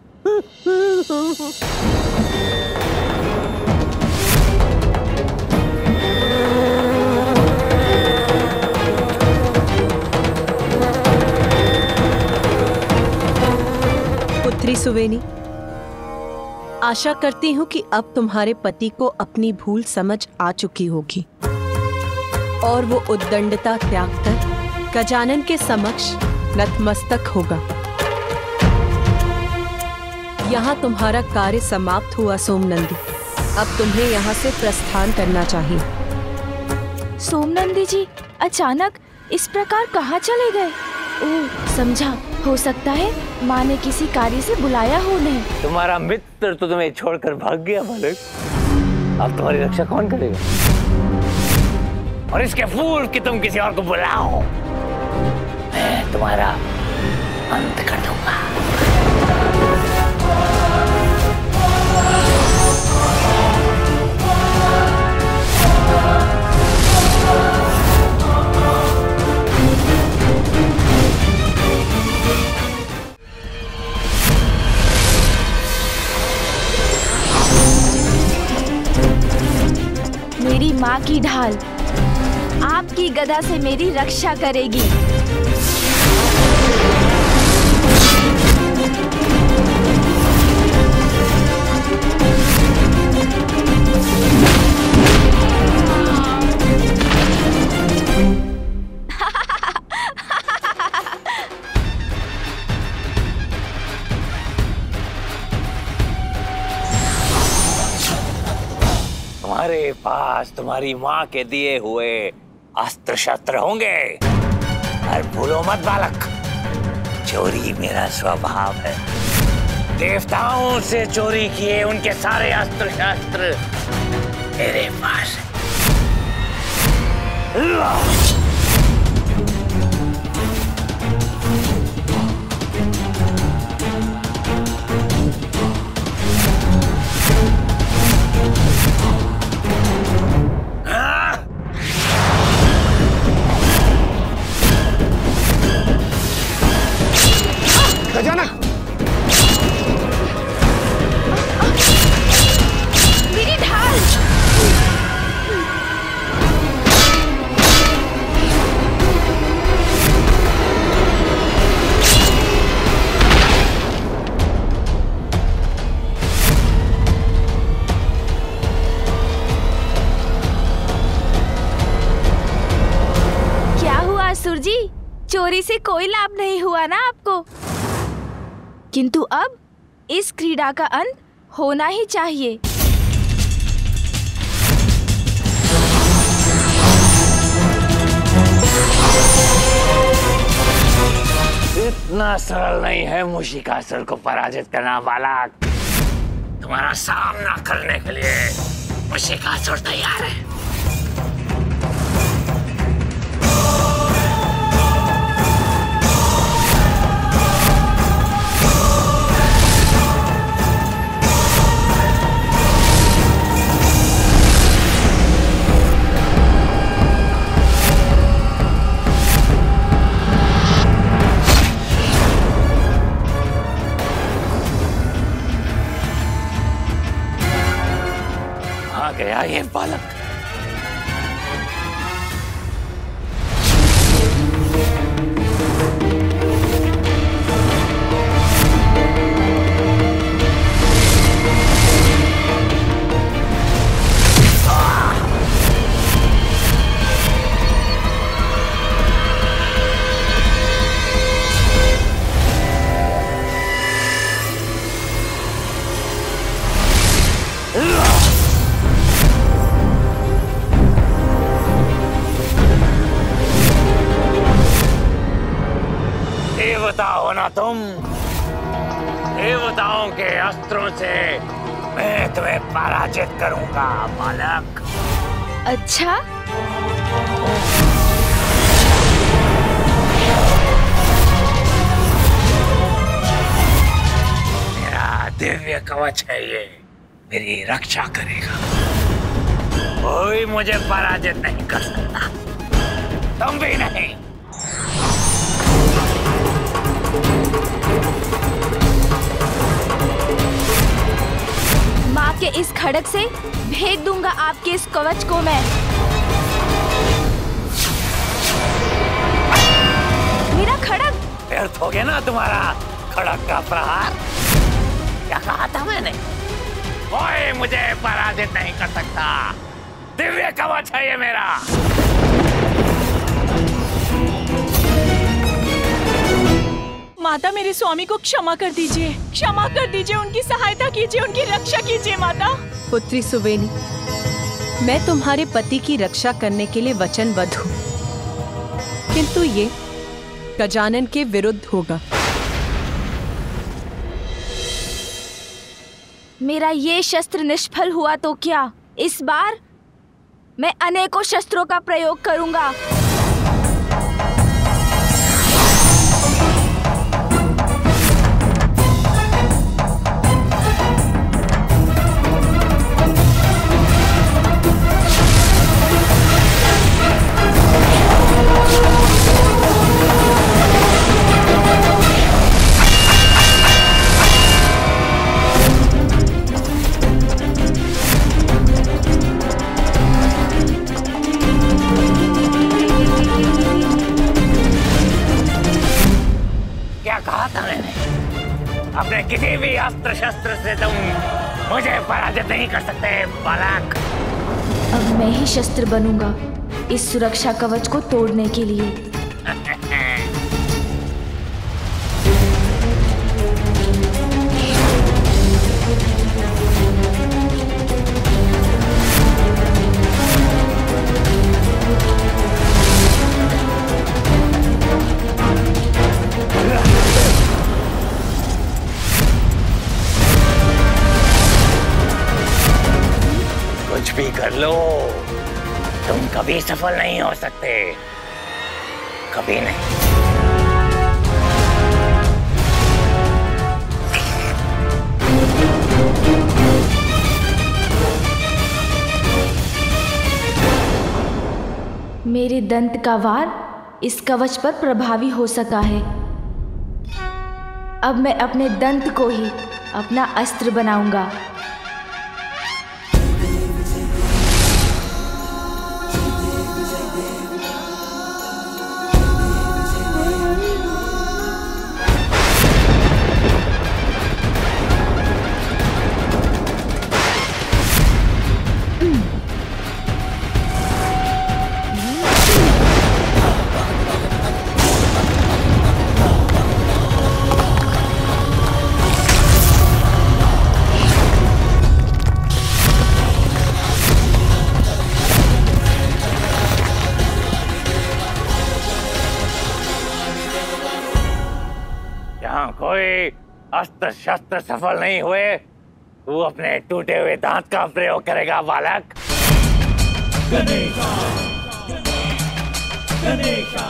पुत्री सुवेनी, आशा करती हूँ कि अब तुम्हारे पति को अपनी भूल समझ आ चुकी होगी और वो उद्दंडता त्याग कर गजानन के समक्ष नतमस्तक होगा। यहाँ तुम्हारा कार्य समाप्त हुआ सोमनंदी, अब तुम्हें यहाँ से प्रस्थान करना चाहिए। सोमनंदी जी अचानक इस प्रकार कहाँ चले गए? ओह, समझा, हो सकता है माँ ने किसी कार्य से बुलाया हो उन्हें। तुम्हारा मित्र तो तुम्हें छोड़कर भाग गया बालक, अब तुम्हारी रक्षा कौन करेगा? और इसके फूल कि तुम किसी और को बुलाओ, मैं तुम्हारा अंत कर दूंगा। मेरी माँ की ढाल आपकी गदा से मेरी रक्षा करेगी। तुम्हारे पास तुम्हारी माँ के दिए हुए अस्त्र शस्त्र होंगे। और भूलो मत बालक, चोरी मेरा स्वभाव है। देवताओं से चोरी किए उनके सारे अस्त्र शस्त्र मेरे पास है। गजानन, मेरी ढाल। क्या हुआ असुर जी? चोरी से कोई लाभ नहीं हुआ ना आपको? किंतु अब इस क्रीड़ा का अंत होना ही चाहिए। इतना सरल नहीं है मूषिकासुर को पराजित करना बालक। तुम्हारा सामना करने के लिए मूषिकासुर तैयार है। गया ये बालक। देवता हो ना तुम? देवताओं के अस्त्रों से मैं तुम्हें पराजित करूंगा बालक। अच्छा, मेरा दिव्य कवच है ये, मेरी रक्षा करेगा। कोई मुझे पराजित नहीं कर सकता, तुम भी नहीं। माँ के इस खड़ग से भेद दूंगा आपके इस कवच को मैं। मेरा खड़ग व्यर्थ हो गया ना तुम्हारा खड़ग का प्रहार। क्या कहा था मैंने? कोई मुझे पराजित नहीं कर सकता, दिव्य कवच है ये मेरा। माता, मेरे स्वामी को क्षमा कर दीजिए, क्षमा कर दीजिए, उनकी सहायता कीजिए, उनकी रक्षा कीजिए माता। पुत्री सुवेनी, मैं तुम्हारे पति की रक्षा करने के लिए वचनबद्ध हूँ, किंतु ये गजानन के विरुद्ध होगा। मेरा ये शस्त्र निष्फल हुआ तो क्या, इस बार मैं अनेकों शस्त्रों का प्रयोग करूंगा। किसी भी अस्त्र शस्त्र से तुम मुझे पराजित नहीं कर सकते बालक। अब मैं ही शस्त्र बनूंगा इस सुरक्षा कवच को तोड़ने के लिए। कुछ भी कर लो, तुम कभी सफल नहीं हो सकते, कभी नहीं। मेरे दंत का वार इस कवच पर प्रभावी हो सका है। अब मैं अपने दंत को ही अपना अस्त्र बनाऊंगा। कोई अस्त्र शस्त्र सफल नहीं हुए, तू अपने टूटे हुए दांत का प्रयोग करेगा बालक। गणेशा, गणेशा।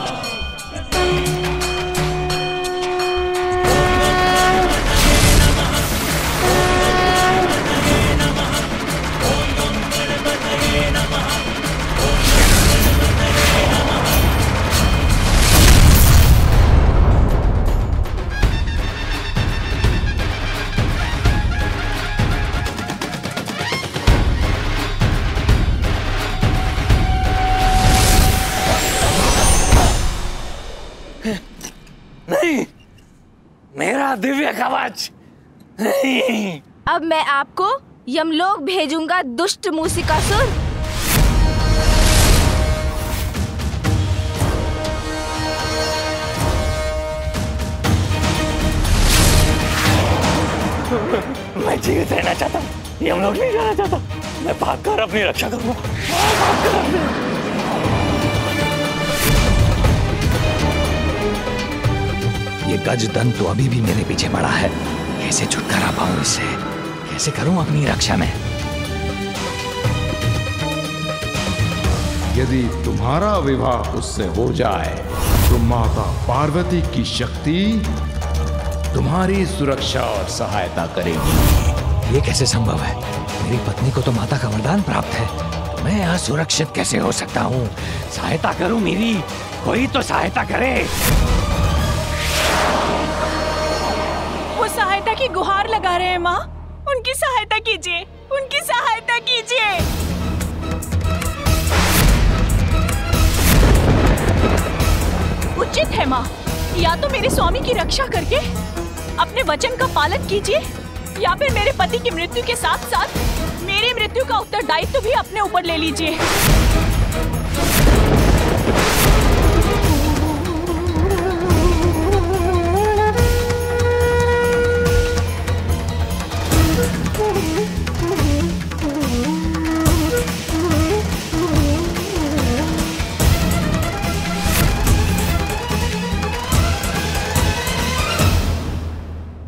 नहीं, मेरा दिव्य कवच नहीं। अब मैं आपको यमलोक भेजूंगा दुष्ट मूसिकासुर। मैं जीवित रहना चाहता हूँ, यमलोक नहीं जाना चाहता। मैं भागकर अपनी रक्षा करूंगा। ये गजदंत तो अभी भी मेरे पीछे पड़ा है। कैसे छुटकारा पाऊं इससे? कैसे करूं अपनी रक्षा में? यदि तुम्हारा विवाह उससे हो जाए तो माता पार्वती की शक्ति तुम्हारी सुरक्षा और सहायता करेगी। ये कैसे संभव है? मेरी पत्नी को तो माता का वरदान प्राप्त है, तो मैं यहाँ सुरक्षित कैसे हो सकता हूँ? सहायता करूं मेरी, कोई तो सहायता करे। सहायता की गुहार लगा रहे हैं माँ, उनकी सहायता कीजिए, उनकी सहायता कीजिए। उचित है माँ, या तो मेरे स्वामी की रक्षा करके अपने वचन का पालन कीजिए, या फिर मेरे पति की मृत्यु के साथ साथ मेरी मृत्यु का उत्तरदायित्व भी अपने ऊपर ले लीजिए।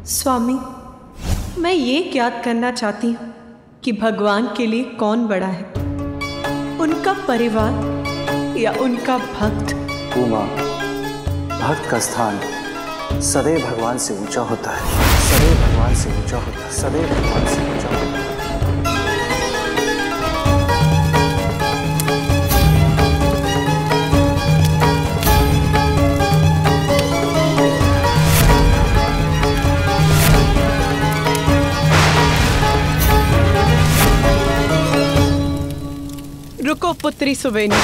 स्वामी, मैं ये ज्ञात करना चाहती हूँ कि भगवान के लिए कौन बड़ा है, उनका परिवार या उनका भक्त। उमा, भक्त का स्थान सदैव भगवान से ऊंचा होता है, सदैव भगवान से ऊंचा होता है, सदैव भगवान से ऊंचा होता है। रुको पुत्री सुवेनी।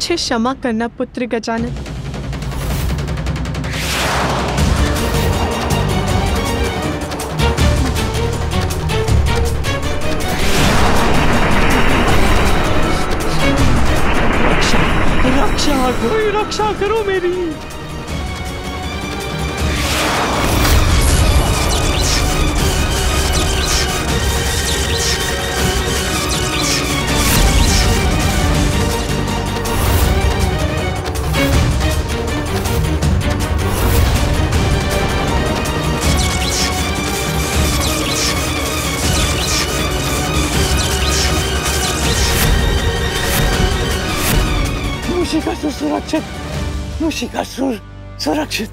मुझे क्षमा करना पुत्र गजानन। रक्षा, कोई रक्षा करो मेरी। मुशिकासुर सुरक्षित, मुशिकासुर सुरक्षित।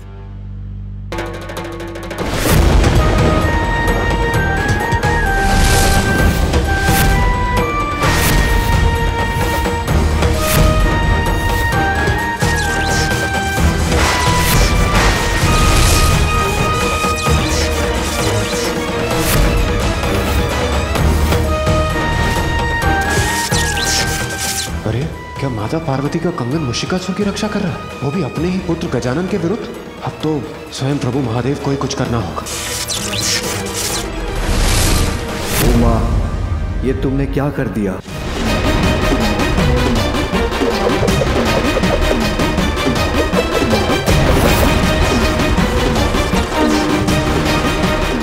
क्या माता पार्वती का कंगन मुशिकासुर की रक्षा कर रहा है, वो भी अपने ही पुत्र गजानन के विरुद्ध? अब तो स्वयं प्रभु महादेव को ही कुछ करना होगा। उमा, ये तुमने क्या कर दिया?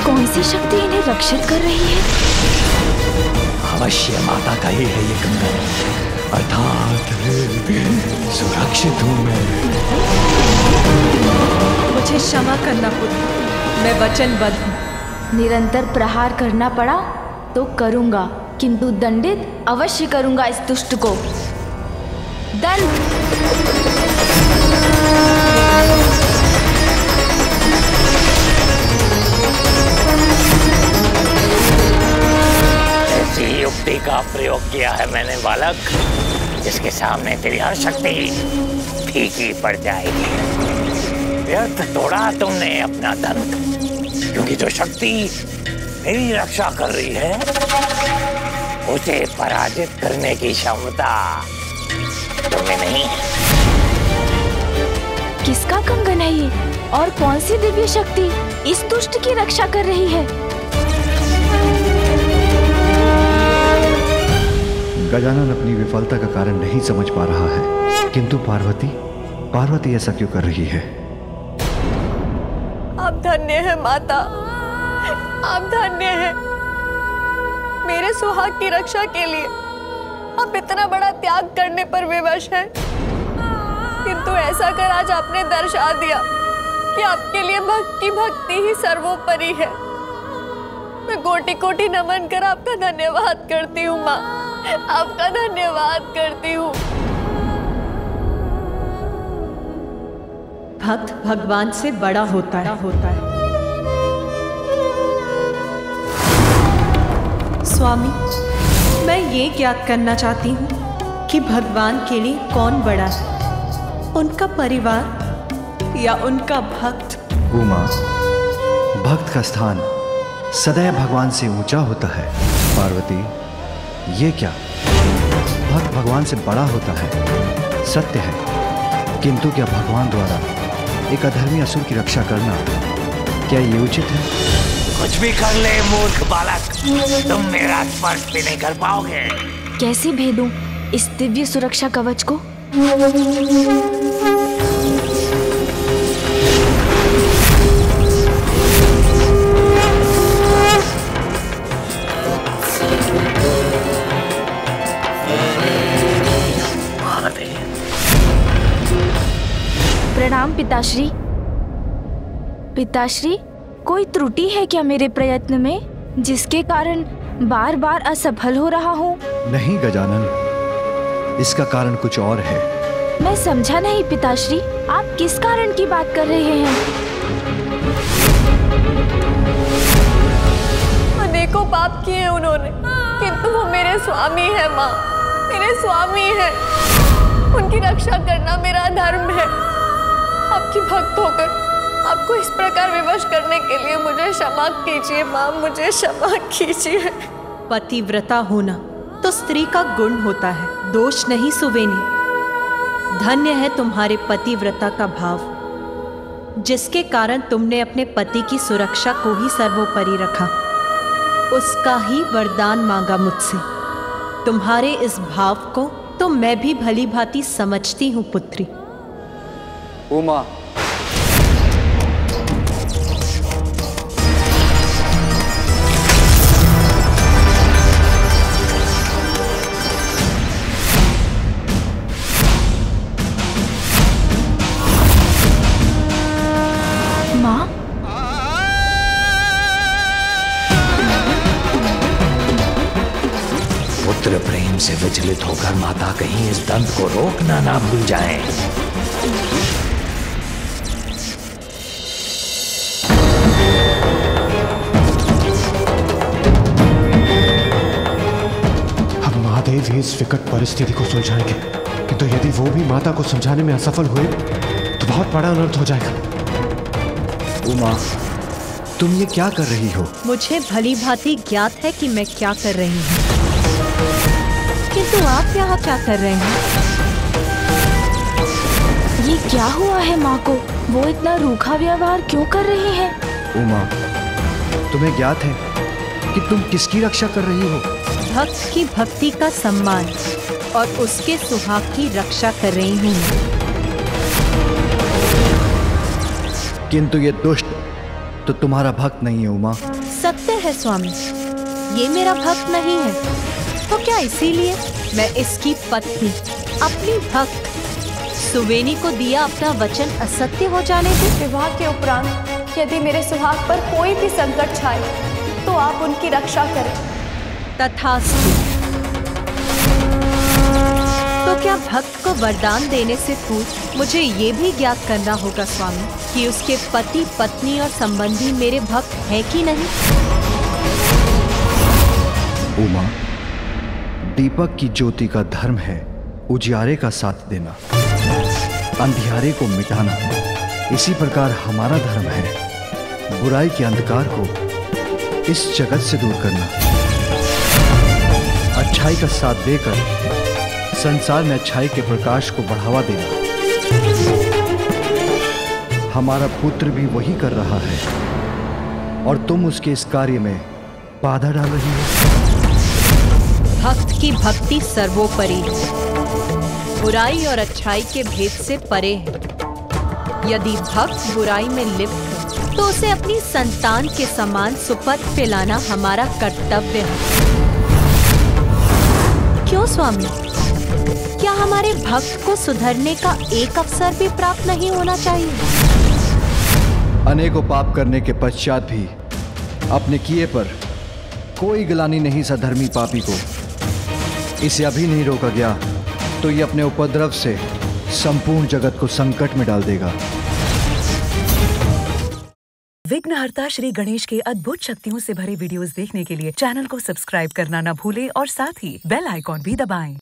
कौन सी शक्ति इन्हें रक्षित कर रही है? अवश्य माता का ही है ये कंगन, अर्थात सुरक्षित हूं मैं। मुझे क्षमा करना पुत्र, मैं वचनबद्ध हूं। निरंतर प्रहार करना पड़ा तो करूंगा, किंतु दंडित अवश्य करूंगा इस दुष्ट को। दंड। ऐसी युक्ति का प्रयोग किया है मैंने बालक, जिसके सामने तेरी हर शक्ति फीकी पड़ जाएगी। व्यर्थ तोड़ा तुमने अपना दंड, क्योंकि जो शक्ति मेरी रक्षा कर रही है उसे पराजित करने की क्षमता तुम्हें नहीं है। किसका कंगन है ये और कौन सी दिव्य शक्ति इस दुष्ट की रक्षा कर रही है? गजानन अपनी विफलता का कारण नहीं समझ पा रहा है, किंतु पार्वती ऐसा क्यों कर रही है? आप धन्य है माता, आप धन्य है। मेरे सुहाग की रक्षा के लिए आप इतना बड़ा त्याग करने पर विवश हैं, किंतु ऐसा कर आज आपने दर्शा दिया कि आपके लिए भक्ति ही सर्वोपरि है। मैं कोटि कोटि नमन कर आपका धन्यवाद करती हूँ माँ, आपका धन्यवाद करती हूँ। भक्त भगवान से बड़ा होता है। स्वामी, मैं ये ज्ञात करना चाहती हूँ कि भगवान के लिए कौन बड़ा है, उनका परिवार या उनका भक्त? उमा, भक्त का स्थान सदैव भगवान से ऊंचा होता है। पार्वती, ये क्या? भक्त भगवान से बड़ा होता है, सत्य है, किंतु क्या भगवान द्वारा एक अधर्मी असुर की रक्षा करना, क्या ये उचित है? कुछ भी कर ले मूर्ख बालक, तुम मेरा स्पर्श भी नहीं कर पाओगे। कैसे भेदूं इस दिव्य सुरक्षा कवच को? प्रणाम पिताश्री। पिताश्री, कोई त्रुटि है क्या मेरे प्रयत्न में, जिसके कारण बार बार असफल हो रहा हूँ? नहीं गजानन, इसका कारण कुछ और है। मैं समझा नहीं पिताश्री, आप किस कारण की बात कर रहे हैं? अनेकों पाप किए उन्होंने, किंतु वो मेरे स्वामी है माँ, मेरे स्वामी है। उनकी रक्षा करना मेरा धर्म है। आपकी भक्त होकर आपको इस प्रकार विवश करने के लिए मुझे क्षमा कीजिए माँ, मुझे क्षमा कीजिए। पतिव्रता होना तो स्त्री का गुण होता है, दोष नहीं सुवेनी। धन्य है तुम्हारे पतिव्रता का भाव, जिसके कारण तुमने अपने पति की सुरक्षा को ही सर्वोपरि रखा। उसका ही वरदान मांगा मुझसे। तुम्हारे इस भाव को तो मैं भी भली भांति समझती हूँ पुत्री। उमा, माँ, पुत्र प्रेम से विचलित होकर माता कहीं इस दंत को रोकना ना भूल जाएं। अब महादेव ही इस विकट परिस्थिति को सुलझाएंगे, किंतु यदि वो भी माता को समझाने में असफल हुए तो बहुत बड़ा अनर्थ हो जाएगा। उमा, तुम ये क्या कर रही हो? मुझे भली भांति ज्ञात है कि मैं क्या कर रही हूँ, किंतु आप यहाँ क्या कर रहे हैं? ये क्या हुआ है माँ को? वो इतना रूखा व्यवहार क्यों कर रही है? उमा, तुम्हें ज्ञात है कि तुम किसकी रक्षा कर रही हो? भक्त की भक्ति का सम्मान और उसके सुहाग की रक्षा कर रही हूँ। किंतु ये दुष्ट तो तुम्हारा भक्त नहीं है उमा। सत्य है स्वामी, ये मेरा भक्त नहीं है, तो क्या इसीलिए मैं इसकी पत्नी, अपनी भक्त सुवेनी को दिया अपना वचन असत्य हो जाने दे? विवाह के उपरांत यदि मेरे सुहाग पर कोई भी संकट छाए तो आप उनकी रक्षा करें। तथास्तु। तो क्या भक्त को वरदान देने से पूर्व मुझे ये भी ज्ञात करना होगा स्वामी कि उसके पति, पत्नी और संबंधी मेरे भक्त हैं कि नहीं? उमा, दीपक की ज्योति का धर्म है उजियारे का साथ देना, अंधियारे को मिटाना। इसी प्रकार हमारा धर्म है बुराई के अंधकार को इस जगत से दूर करना, अच्छाई का साथ देकर संसार में अच्छाई के प्रकाश को बढ़ावा देना। हमारा पुत्र भी वही कर रहा है और तुम उसके इस कार्य में बाधा डाल रही हो। भक्त की भक्ति सर्वोपरि है, बुराई और अच्छाई के भेद से परे है। यदि भक्त बुराई में लिप्त है तो उसे अपनी संतान के समान सुपथ पिलाना हमारा कर्तव्य है। क्यों स्वामी, क्या हमारे भक्त को सुधरने का एक अवसर भी प्राप्त नहीं होना चाहिए? अनेकों पाप करने के पश्चात भी अपने किए पर कोई गिलानी नहीं सधर्मी पापी को। इसे अभी नहीं रोका गया तो ये अपने उपद्रव से संपूर्ण जगत को संकट में डाल देगा। विघ्नहर्ता श्री गणेश के अद्भुत शक्तियों से भरे वीडियोस देखने के लिए चैनल को सब्सक्राइब करना न भूलें और साथ ही बेल आइकॉन भी दबाएं।